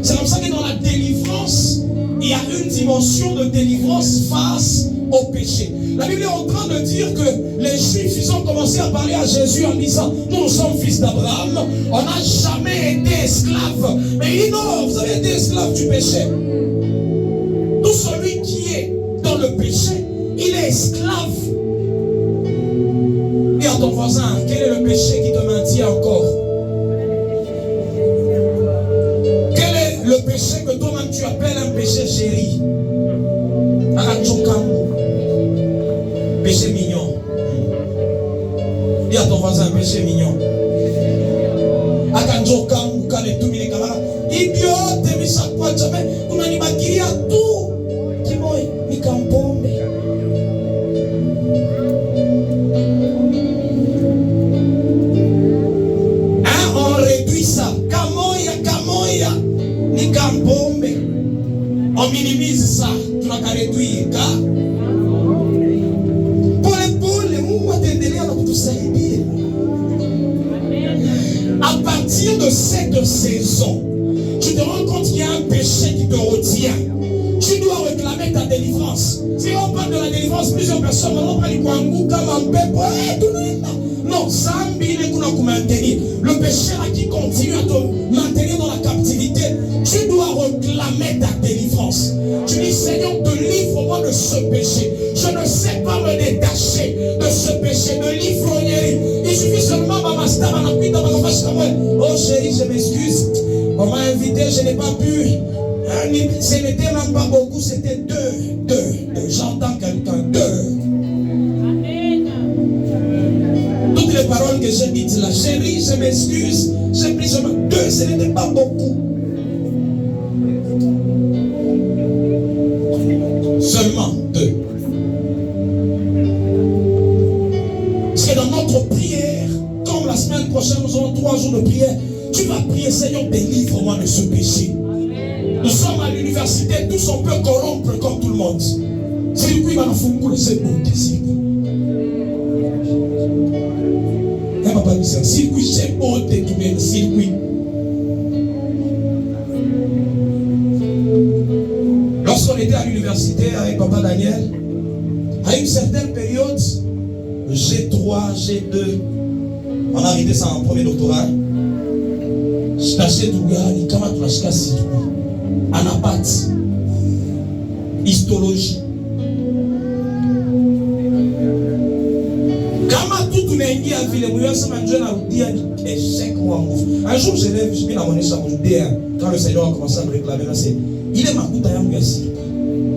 C'est comme ça que dans la délivrance, il y a une dimension de délivrance face au péché. La Bible est en train de dire que les Juifs, ils ont commencé à parler à Jésus en disant, nous sommes fils d'Abraham, on n'a jamais été esclaves. Mais il dit non, vous avez été esclaves du péché. Tout celui qui est dans le péché, il est esclave. Dis à ton voisin, quel est le péché qui te maintient encore? Quel est le péché que toi-même tu appelles un péché chéri? Péché mignon. Dis à ton voisin, péché mignon. Idiote, mais ça quoi jamais? On a dit à tout. Qui moi, ni campombe. de cette saison, tu te rends compte qu'il y a un péché qui te retient. Tu dois réclamer ta délivrance. Si on parle de la délivrance, plusieurs personnes vont parler de Kwangou, Kamampepo, non, Zambi ne kuna maintenir. Le péché là qui continue à te maintenir dans la captivité, tu dois réclamer ta délivrance. Tu dis, Seigneur, délivre-moi de ce péché. Je ne sais pas me détacher de ce péché. Délivre-moi. Il suffit seulement oh chérie, je m'excuse. On m'a invité, je n'ai pas pu. Ce n'était même pas beaucoup, c'était deux. J'entends quelqu'un, deux. Toutes les paroles que j'ai dites là, chérie, je m'excuse, j'ai pris seulement deux, ce n'était pas beaucoup. Seulement deux. Parce que dans notre prière, comme la semaine prochaine, nous aurons 3 jours de prière, tu vas prier, Seigneur, délivre-moi de ce péché. Nous sommes à l'université, tous on peut corrompre comme tout le monde. C'est lui qui va nous faire c'est bon, circuit, c'est bon, circuit. Lorsqu'on était à l'université avec Papa Daniel, à une certaine période, G3, G2, on a arrêté ça en premier doctorat. Je tâchais tout gars, il comment tu l'as cassé. Anapath, histologie. Kama tout n'est ni à ville, moi ça m'a jeune à dire échec ou en un jour je lève, je viens à mon échec quand le Seigneur a commencé à me réclamer là, c'est il est ma coûte à Yamgassi.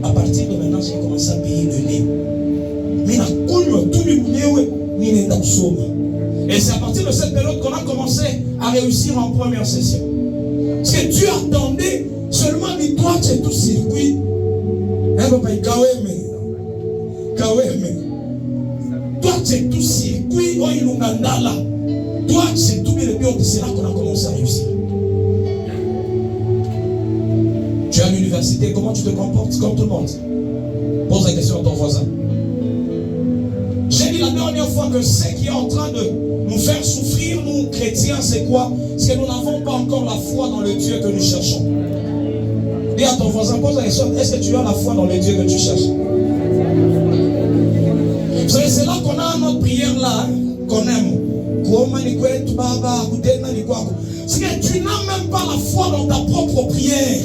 À partir de maintenant, j'ai commencé à payer le nez. Mais la couleur, tout le monde, mais il est dans le somme. Et c'est à partir de cette période qu'on a commencé à réussir en première session. Parce que Dieu attendait seulement mais toi tu es tout circuit. Un papa il kaweme. Toi tu es tout circuit, oh il là. Toi c'est tout bien le bien, c'est là qu'on a commencé à réussir. Tu es à l'université, comment tu te comportes comme tout le monde? Pose la question à ton voisin. J'ai dit la dernière fois que ce qui est en train de nous faire souffrir, nous chrétiens, c'est quoi? C'est que nous n'avons pas encore la foi dans le Dieu que nous cherchons. Dis à ton voisin, pose la question, est-ce que tu as la foi dans le Dieu que tu cherches? Vous savez, c'est là qu'on a notre prière là, qu'on aime. C'est que tu n'as même pas la foi dans ta propre prière.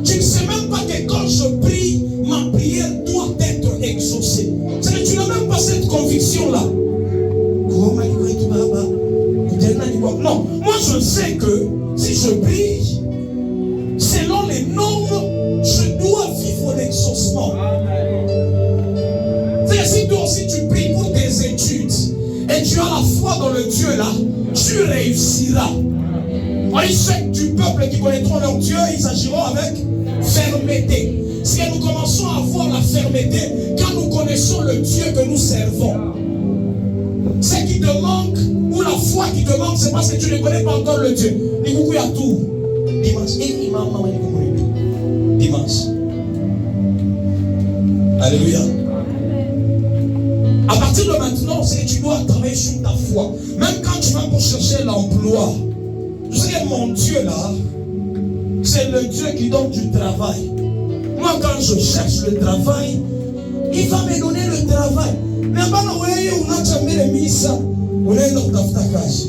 Tu ne sais même pas que quand je prie, ma prière doit être exaucée. C'est que tu n'as même pas cette conviction-là. Non, moi je sais que si je prie, selon les normes, je dois vivre l'exaucement. C'est-à-dire si toi aussi tu pries pour tes études et tu as la foi dans le Dieu là, tu réussiras. Il sait que du peuple qui connaîtront leur Dieu, ils agiront avec fermeté. Si nous commençons à avoir la fermeté, quand nous connaissons le Dieu que nous servons, ce qui te manque, ou la foi qui te manque, c'est parce que tu ne connais pas encore le Dieu. Nikoukou ya tout. Dimanche. Dimanche. Alléluia. À partir de maintenant, c'est que tu dois travailler sur ta foi. Même quand tu vas pour chercher l'emploi, tu sais que mon Dieu là, c'est le Dieu qui donne du travail. Moi, quand je cherche le travail, il va me donner le travail. Mais avant, on a jamais les missa. On est dans ta cache.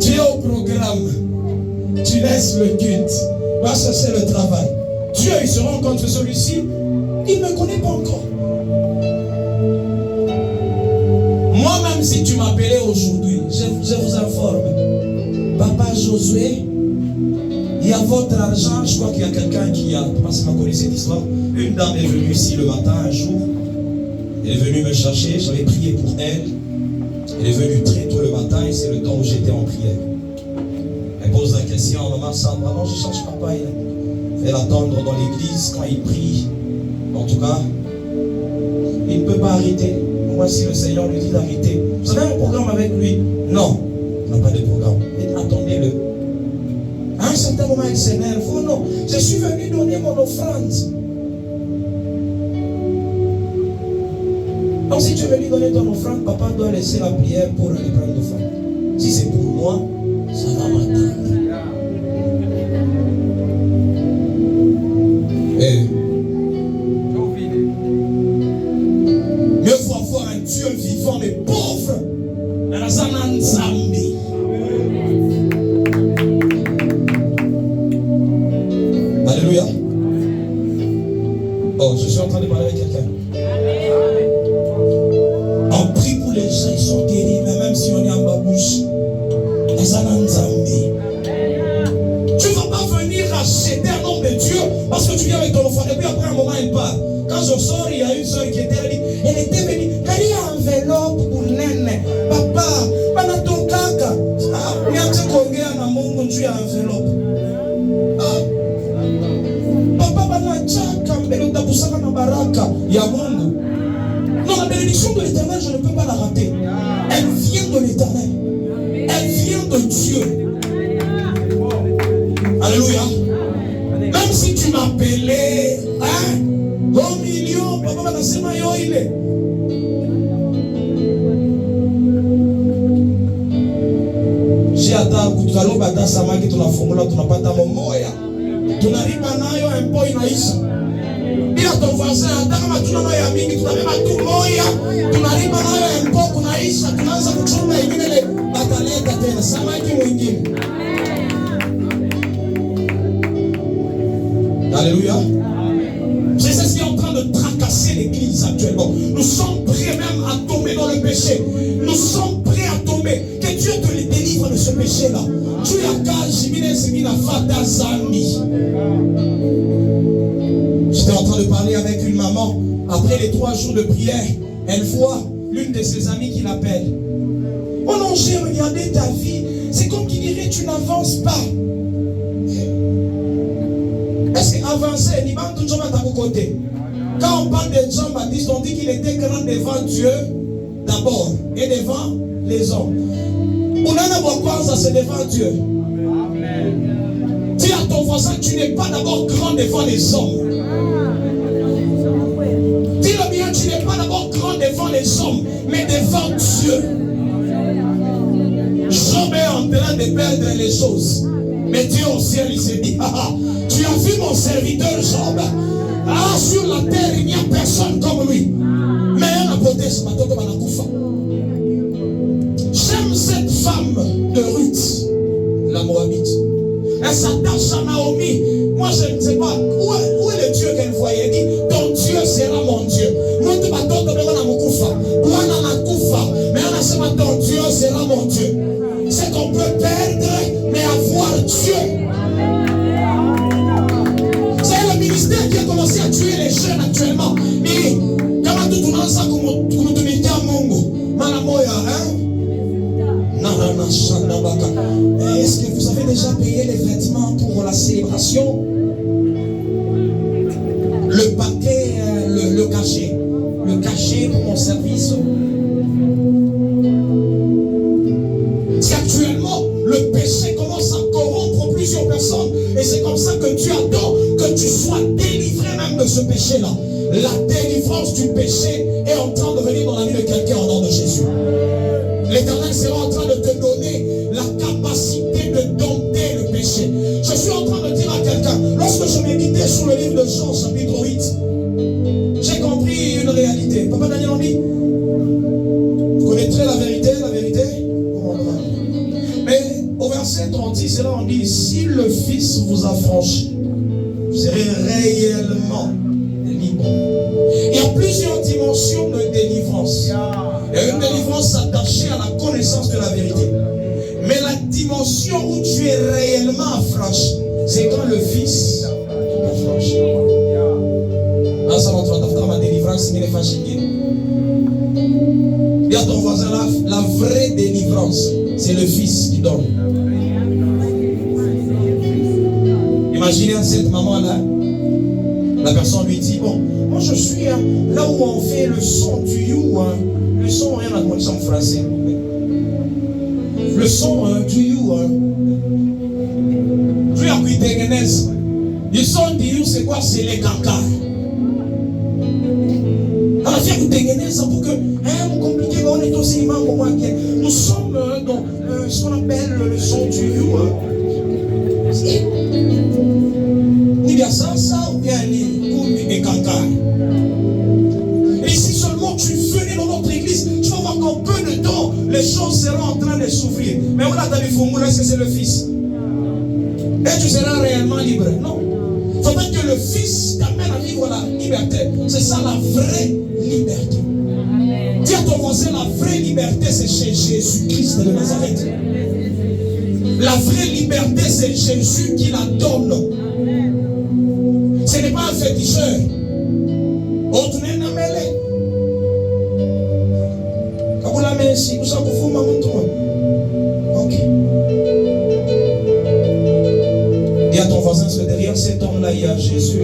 Tu es au programme. Tu laisses le culte. Va chercher le travail. Dieu, il se rend compte que celui-ci, il ne me connaît pas encore. Moi-même, si tu m'appelais aujourd'hui, je vous informe. Papa Josué, il y a votre argent. Je crois qu'il y a quelqu'un qui a pensé à connaître cette histoire. Une dame est venue ici le matin, un jour. Elle est venue me chercher. J'avais prié pour elle. Elle est venue très tôt le matin et c'est le temps où j'étais en prière. Elle pose la question, maman Sandra, non, je cherche papa. Elle fait l'attendre dans l'église quand il prie. En tout cas, il ne peut pas arrêter. Moi, si le Seigneur lui dit d'arrêter, vous avez un programme avec lui? Non, on n'a pas de programme. Mais attendez-le. À un certain moment, il s'énerve. Oh non, je suis venu donner mon offrande. Donc si tu veux lui donner ton offrande, papa doit laisser la prière pour aller prendre l'offrande. Si c'est pour moi, ça va m'attendre. Mieux faut avoir un Dieu vivant mais pauvre. Alléluia. Oh, je suis en train de parler avec quelqu'un. On prie pour les gens, ils sont guéris, mais même si on est en babouche, tu ne vas pas venir acheter un homme de Dieu parce que tu viens avec ton enfant et puis après un moment il part. Quand je sors, il y a une soeur qui était venue. Elle était venue. Quand il y a enveloppe pour nene, papa, pendant ton caca, il y a un petit congrès à Namongo, tu as enveloppe. Papa, pendant tchaka, mbele utabusaka na baraka ya Mungu. Non, la bénédiction de l'Éternel, je ne peux pas la rater. Elle vient de l'Éternel. Elle vient de Dieu. Alléluia. Même si tu m'appelais, hein, au million, papa, c'est ma yo, il est. J'ai attendu, tout à l'heure, bata samaki, tu la formule, tu n'as pas ta momoya. Tu n'arrives pas à un peu inaïs. Dis à ton voisin, attends, tu n'as pas un mingi, tu n'as même pas tout moya. Tu n'arrives pas à un peu inaïs, tu n'as pas tout moya, il est batalé, t'as samaki mwingine. Alléluia. C'est ce qui est en train de tracasser l'église actuellement. Nous sommes prêts même à tomber dans le péché. Nous sommes prêts à tomber. Que Dieu te délivre de ce péché-là. Tu as J'étais en train de parler avec une maman. Après les 3 jours de prière, elle voit l'une de ses amies qui l'appelle. Oh non, j'ai regardé ta vie. C'est comme qui dirait tu n'avances pas. Est-ce qu'avancer, il va tout à vos côtés. Quand on parle de Jean-Baptiste, on dit qu'il était grand devant Dieu d'abord et devant les hommes. On en a beaucoup, ça c'est devant Dieu. Dis à ton voisin que tu n'es pas d'abord grand devant les hommes. Dis-le bien, tu n'es pas d'abord grand devant les hommes, mais devant Dieu. Job est en train de perdre les choses. Mais Dieu au ciel, il s'est dit, tu as vu mon serviteur Job? Ah, sur la terre, il n'y a personne comme lui. Mais elle a porté ce matin comme un akoufa. J'aime cette femme de Ruth, la Moabite. Elle s'attache à Naomi. Moi, je ne sais pas où est le Dieu qu'elle voyait. Elle dit, ton Dieu sera mon Dieu. Moi, tu m'as donné mon akoufa. Moi, on a akoufa. Mais on a ce matin, ton Dieu sera mon Dieu. C'est qu'on peut perdre, mais avoir Dieu. C'est le ministère qui a commencé à tuer les jeunes actuellement. Mais, comment tout le monde ça comme tu me dis à Mongo? Malamoya, hein? Est-ce que vous avez déjà payé les vêtements pour la célébration? Le paquet, le cachet. Le cachet pour mon service. C'est actuellement, le péché commence à corrompre plusieurs personnes. Et c'est comme ça que Dieu attend que tu sois délivré même de ce péché-là. La délivrance du péché est en train de venir dans la vie de quelqu'un au nom de Jésus. L'Éternel sera en train de te donner la capacité de dompter le péché. Je suis en train de dire à quelqu'un, lorsque je méditais sur le livre de Jean, chapitre 8, j'ai compris une réalité. Papa Daniel en dit, vous connaîtrez la vérité, la vérité. Mais au verset 36, là on dit, si le Fils vous affranchit, vous serez réellement libre. Il y a plusieurs dimensions de délivrance. Il y a une délivrance attachée à la connaissance de la vérité. Mais la dimension où tu es réellement affranchi, c'est quand le Fils t'affranchit. Là, ça va te faire ma délivrance, mais les fâchés. Dis à ton voisin, la vraie délivrance, c'est le Fils qui donne. Imaginez cette maman-là, la personne lui dit, bon, moi je suis là où on fait le son du you, le son, rien à moi, en français. Le son du you, tu as pris tes guenaises. Le son du you, c'est quoi? C'est les cancars. Alors, viens vous dégainer, ça pour que, mon compliqué, on est aussi imam pour moi. Nous sommes dans ce qu'on appelle le son du jour. Il y a ça ou bien et cancard. Et si seulement tu venais dans notre église, tu vas voir qu'en peu de temps, les choses seront en train de s'ouvrir. Mais on a dans les formules, est-ce que c'est le Fils? Et tu seras réellement libre? Non. Il faudrait que le Fils t'amène à vivre la liberté. C'est ça la vraie liberté. Dis à ton voisin, la vraie liberté, c'est chez Jésus-Christ de Nazareth. La vraie liberté, c'est Jésus qui la donne. Ce n'est pas un féticheur. Autre n'est pas mêlé. Quand vous la mettez ici, vous savez que vous m'avez montré. Ok. Dis à ton voisin, c'est derrière cet homme-là, il y a Jésus.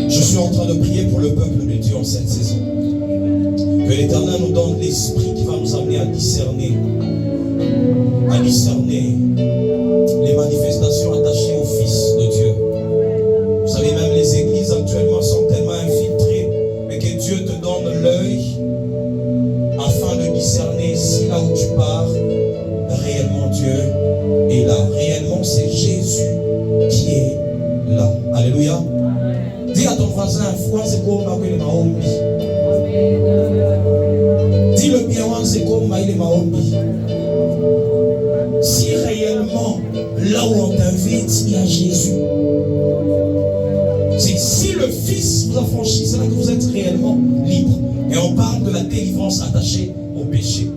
Je suis en train de prier pour le peuple de Dieu en cette saison. Que l'Éternel nous donne l'esprit qui va nous amener à discerner les manifestations attachées au Fils de Dieu. Vous savez, même les églises actuellement sont tellement infiltrées, mais que Dieu te donne l'œil afin de discerner si là où tu pars, réellement Dieu est là. Réellement, c'est Jésus qui est là. Alléluia. Dis à ton voisin, c'est comme il est maombi. Dis-le bien, c'est comme il est maombi. Si réellement, là où on t'invite, il y a Jésus. C'est si le Fils vous a franchi, c'est là que vous êtes réellement libre. Et on parle de la délivrance attachée au péché.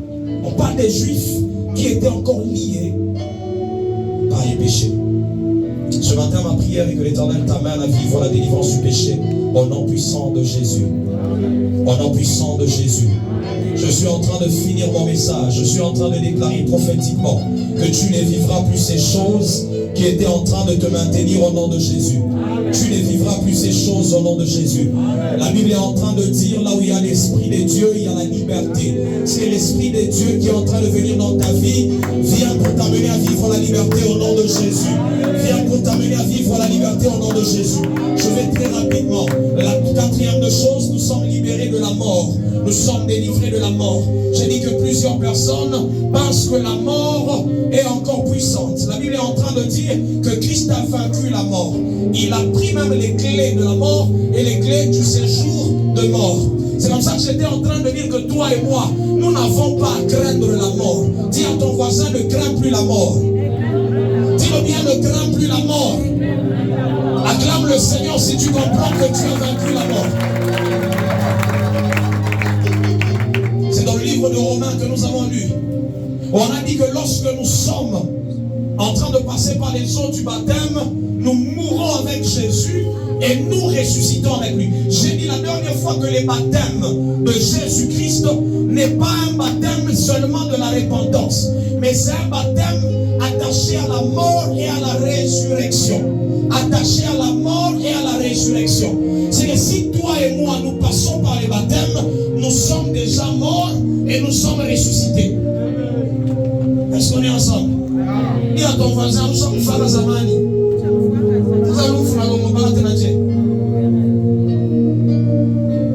On parle des Juifs qui étaient encore liés par les péchés. Ce matin, ma prière est que l'Éternel t'amène à vivre la délivrance du péché au nom puissant de Jésus. Au nom puissant de Jésus. Je suis en train de finir mon message. Je suis en train de déclarer prophétiquement que tu ne vivras plus ces choses qui étaient en train de te maintenir au nom de Jésus. Tu ne vivras plus ces choses au nom de Jésus. La Bible est en train de dire, là où il y a l'Esprit de Dieu, il y a la liberté. C'est l'Esprit de Dieu qui est en train de venir dans ta vie. Viens pour t'amener à vivre la liberté au nom de Jésus. Viens pour t'amener à vivre la liberté au nom de Jésus. Je vais très rapidement. La quatrième de chose, nous sommes libérés de la mort. Nous sommes délivrés de la mort. J'ai dit que plusieurs personnes pensent que la mort est encore puissante. La Bible est en train de dire que Christ a vaincu la mort. Il a pris même les clés de la mort et les clés du séjour de mort. C'est comme ça que j'étais en train de dire que toi et moi, nous n'avons pas à craindre la mort. Dis à ton voisin, ne crains plus la mort. Dis-le bien, ne crains plus la mort. Acclame le Seigneur si tu comprends que tu as vaincu la mort. C'est dans le livre de Romains que nous avons lu. On a dit que lorsque nous sommes en train de passer par les eaux du baptême, nous mourrons avec Jésus et nous ressuscitons avec lui. J'ai dit la dernière fois que les baptêmes de Jésus-Christ n'est pas un baptême seulement de la repentance, mais c'est un baptême attaché à la mort et à la résurrection. Attaché à la mort et à la résurrection. C'est que si toi et moi nous passons par les baptêmes, nous sommes déjà morts et nous sommes ressuscités. Est-ce qu'on est ensemble? Dis à ton voisin, nous sommes Fara Zamani.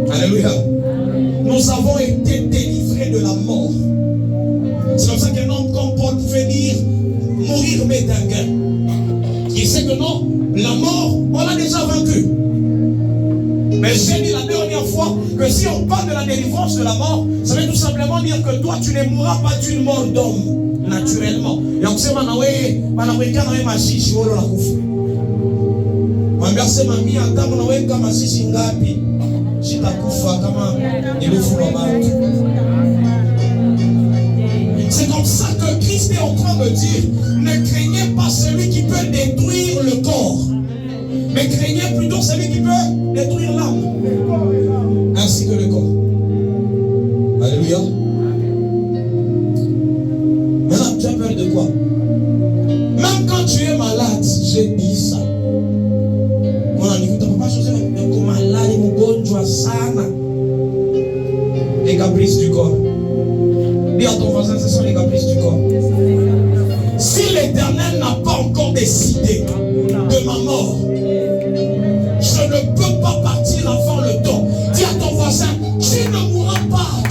Alléluia. Nous avons été délivrés de la mort. C'est comme ça qu'un homme comme Paul pouvait dire mourir mais d'un gain. Il sait que non, la mort, on l'a déjà vaincu. Mais j'ai dit la dernière fois que si on parle de la délivrance de la mort, ça veut tout simplement dire que toi tu ne mourras pas d'une mort d'homme, naturellement. Et on sait maintenant, Mwambia mami hata mnawe kama sisi ngapi sitakufa kama nilifuna bantu. C'est comme ça que Christ est en train de dire, ne craignez pas celui qui peut détruire le corps, mais craignez plutôt celui qui peut détruire l'âme ainsi que le corps. Alléluia. Maintenant, tu as peur de quoi? Même quand tu es malade, j'ai dit ça. Les caprices du corps. Dis à ton voisin, ce sont les caprices du corps. Si l'Éternel n'a pas encore décidé de ma mort, je ne peux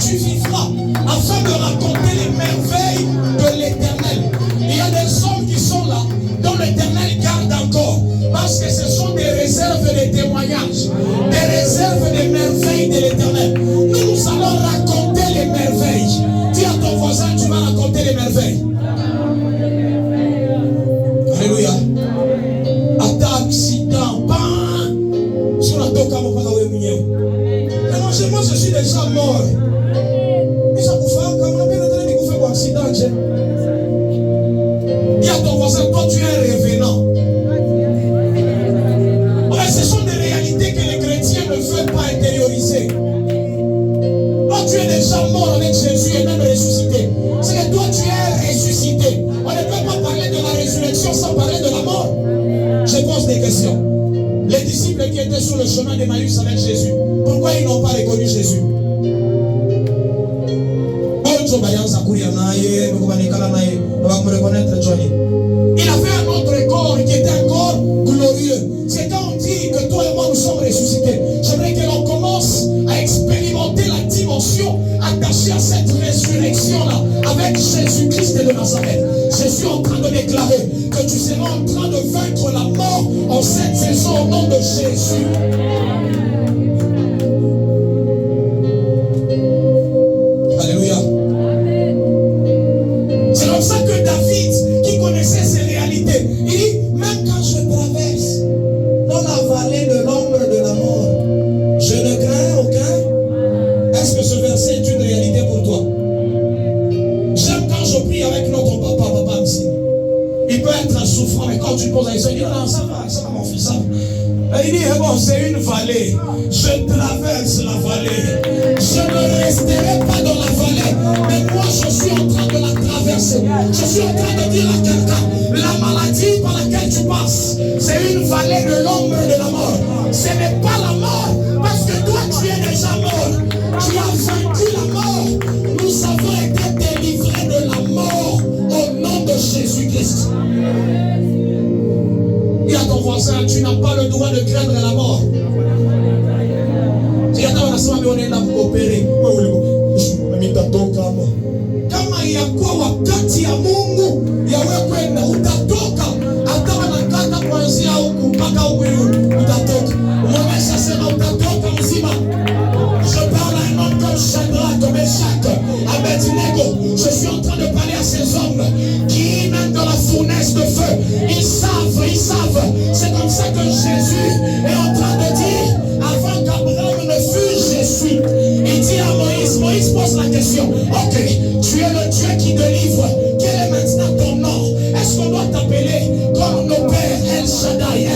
tu vivras afin de raconter les merveilles de l'Éternel. Il y a des hommes qui sont là, dont l'Éternel garde encore, parce que ce sont des réserves des témoignages, des réserves des merveilles de l'Éternel. Nous allons raconter les merveilles. Dis à ton voisin, tu vas raconter les merveilles. Alléluia. Attaque, accident, pan. Sur la toca, mon papa, moi je suis déjà mort. Mais ça vous fait comme on a bien entendu que vous faites un accident. Dis à ton voisin, toi tu es un revenant. Ouais, ce sont des réalités que les chrétiens ne veulent pas intérioriser. Toi tu es déjà mort avec Jésus et même ressuscité. C'est que toi tu es ressuscité. On ne peut pas parler de la résurrection sans parler de la mort. Je pose des questions. Les disciples qui étaient sur le chemin d'Emmaüs avec Jésus, pourquoi ils n'ont pas reconnu Jésus? Il avait un autre corps qui était un corps glorieux. C'est quand on dit que toi et moi nous sommes ressuscités. J'aimerais que l'on commence à expérimenter la dimension attachée à cette résurrection-là avec Jésus-Christ de Nazareth. Je suis en train de déclarer que tu seras en train de vaincre la mort en cette saison au nom de Jésus. Alléluia. C'est comme ça que David, qui connaissait ces réalités, il dit, même quand je traverse dans la vallée de l'ombre de la mort, je ne crains aucun. Est-ce que ce verset est une réalité pour toi? J'aime quand je prie avec notre papa Amsi. Il peut être souffrant, mais quand tu poses la question, il dit, non, ça va mon fils, ça va. Il dit, bon, c'est une vallée. Je traverse la vallée. Je ne resterai pas dans la vallée. Mais moi, je suis en train de la traverser. Je suis en train de dire à quelqu'un, la maladie par laquelle tu passes, c'est une vallée de l'ombre de la mort. Ce n'est pas la mort, parce que toi, tu es déjà mort. Tu as vaincu la mort. Nous avons été délivrés de la mort au nom de Jésus-Christ. Dis à ton voisin, tu n'as pas le droit de craindre la mort. Kama ya kwa wakati ya Mungu yawe kwenda utatoka, hata wanakata kuanzia huku mpaka huku utatoka. Umeonyesha sema utatoka mzima. Je parle à un homme comme Shadrach, Meshach, Abednego. Je suis en train de parler à ces hommes qui, même dans la fournaise de feu, ils savent. C'est comme ça que Jésus est en train de dire, avant qu'Abraham ne fût, je suis. Il dit à Moïse pose la question, ok, tu es le Dieu qui délivre, quel est maintenant ton nom? Est-ce qu'on doit t'appeler comme nos pères El Shaddai?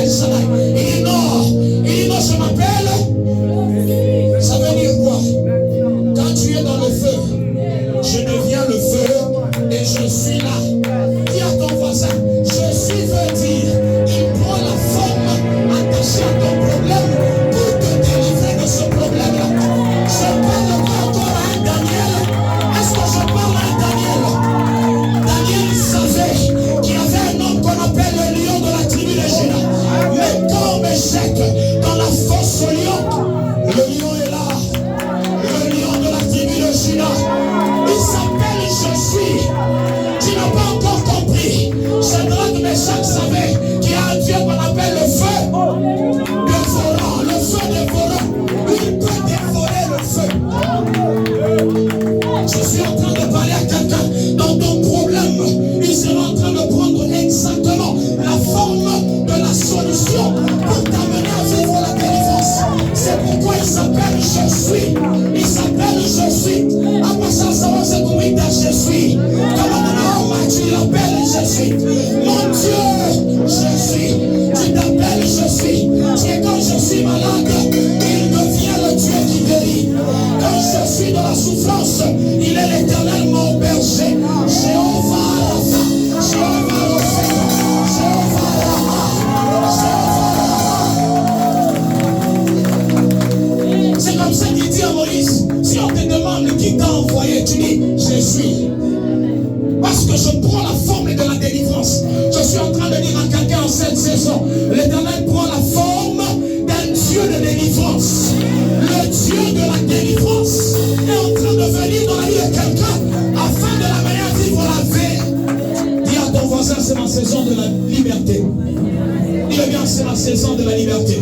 de la liberté. Il est bien, c'est la saison de la liberté.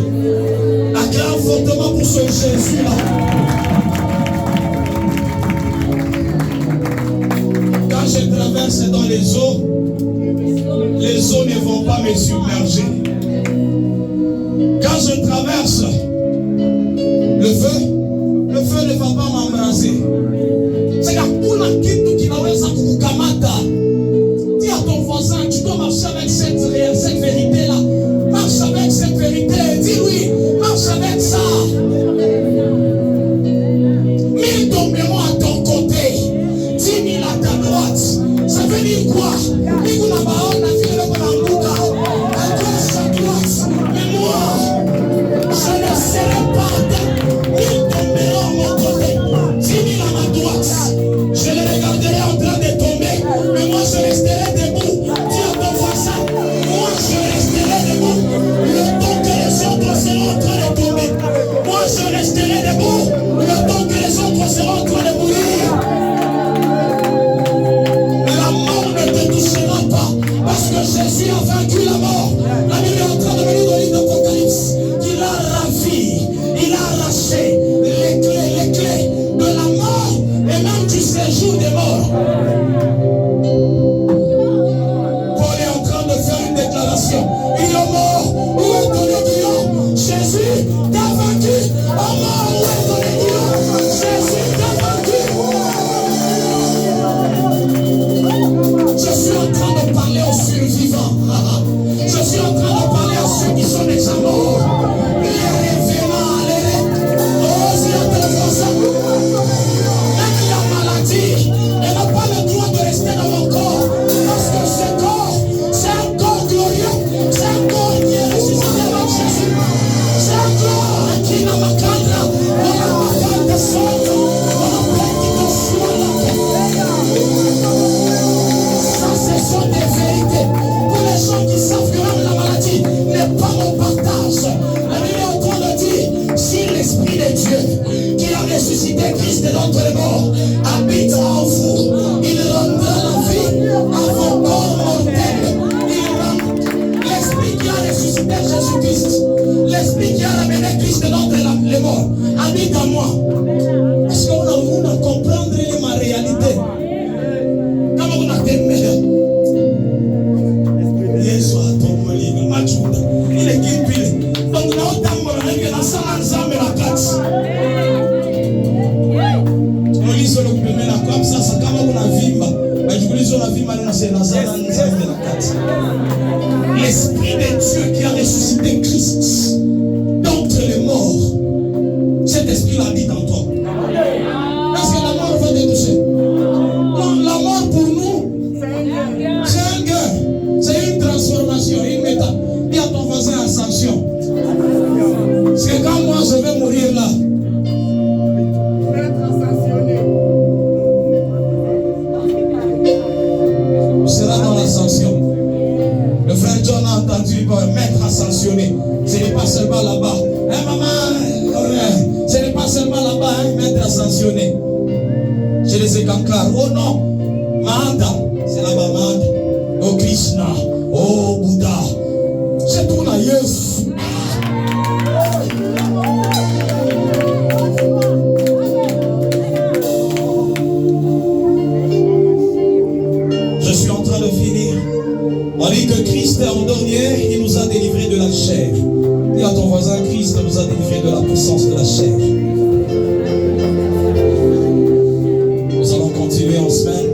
Acclame fortement pour ce Jésus-là. Quand je traverse dans les eaux ne vont pas me submerger. Quand je traverse le feu ne va pas m'embraser. C'est hakuna kitu kinaweza kukukamata. Dis à ton voisin, tu dois marcher avec cette vérité-là. Marche avec cette vérité. Dis-lui, marche avec ça. 1000 tomberont à ton côté, 10 000 à ta droite. Ça veut dire quoi? Mais moi, je ne serai pas de 1000 tomberont à mon côté, 10 000 à ma droite. Je les regarderai en train de tomber, mais moi je resterai debout. Dis à ton voisin, moi je resterai debout. Le temps que les autres seront en train de tomber, moi je resterai debout. Le temps que les autres seront en train de mourir. La mort ne te touchera pas, parce que Jésus a vaincu la mort. La Bible est en train de me dire dans le livre d'Apocalypse qu'il a ravi, il a arraché les clés de la mort et même du séjour des morts. Paul est en train de faire une déclaration. Il est mort, où est ton aiguillon? Jésus t'a vaincu. Oh mort, où est ton aiguillon? Jésus t'a vaincu. Je suis en train de parler aux survivants. Je suis en train de parler à ceux qui sont déjà morts. Les revenants, oh, si on te fait ça. Même la maladie, elle n'a pas le droit de rester dans mon corps. Parce que ce corps, c'est un corps glorieux. C'est un corps qui est ressuscité avec Jésus. C'est un corps qui n'a pas cadre. On n'a pas cadre de sorte. On n'a pas qui te ça, ce sont des vérités. Pour les gens qui savent que même la maladie n'est pas mon partage. La Bible est en train de dire, si l'Esprit de Dieu qui a ressuscité Christ d'entre les morts habite en vous, il rendra la vie à vos corps mortels. L'Esprit qui a ressuscité Jésus-Christ, l'Esprit qui a ramené Christ d'entre les morts, habite en moi. Est-ce qu'on a comprendre ma réalité? Comment on a démêlé? Yesu atomolina machuda ile kimpile donc na otambo na ngi na sana nzambe la kati olizo lo kupemela kwa sasa kama kuna vimba bajukulizo na vimba na sana nzambe la kati. L'Esprit de Dieu qui a ressuscité Christ d'entre les morts, cet esprit habite en toi. Est-ce que la mort va te toucher? Non, la mort pour nous c'est un gain. C'est une transformation, une méthode. Dis à ton voisin ascension. Parce que quand moi je vais mourir là, on sera dans l'ascension. Le frère John a entendu maître ascensionné. Ce n'est pas seulement là-bas. Hein, maman, ce n'est pas seulement là-bas, hein, maître ascensionné. Je les ai cancars. Oh non, Mahanda, c'est là-bas, Mahanda. Oh Krishna, oh Bouddha, c'est tout là, yes. Je suis en train de finir. On dit que Christ est endormi, il nous a délivrés de la chair. Dis à ton voisin, Christ nous a délivrés de la puissance de la chair. Nous allons continuer en semaine.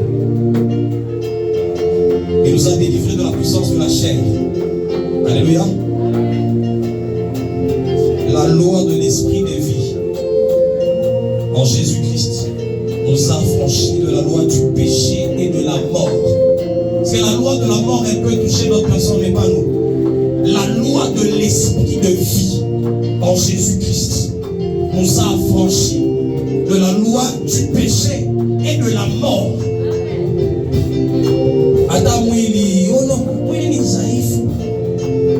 Il nous a délivrés de la puissance de la chair. Alléluia. La loi de l'esprit de vie en Jésus-Christ nous a affranchis de la loi du péché et de la mort. Parce que la loi de la mort, elle peut toucher notre personne, mais pas nous. La loi de l'esprit de vie en Jésus-Christ nous a affranchis de la loi du péché et de la mort.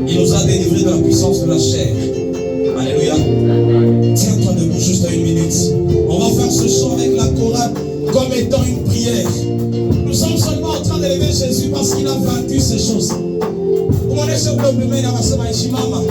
Il nous a délivrés de la puissance de la chair. Alléluia. Tiens-toi debout juste une minute. On va faire ce chant avec la chorale comme étant une prière. Nous sommes seulement en train d'élever Jésus parce qu'il a vaincu ces choses. Mose ule pembeni akasema isimama.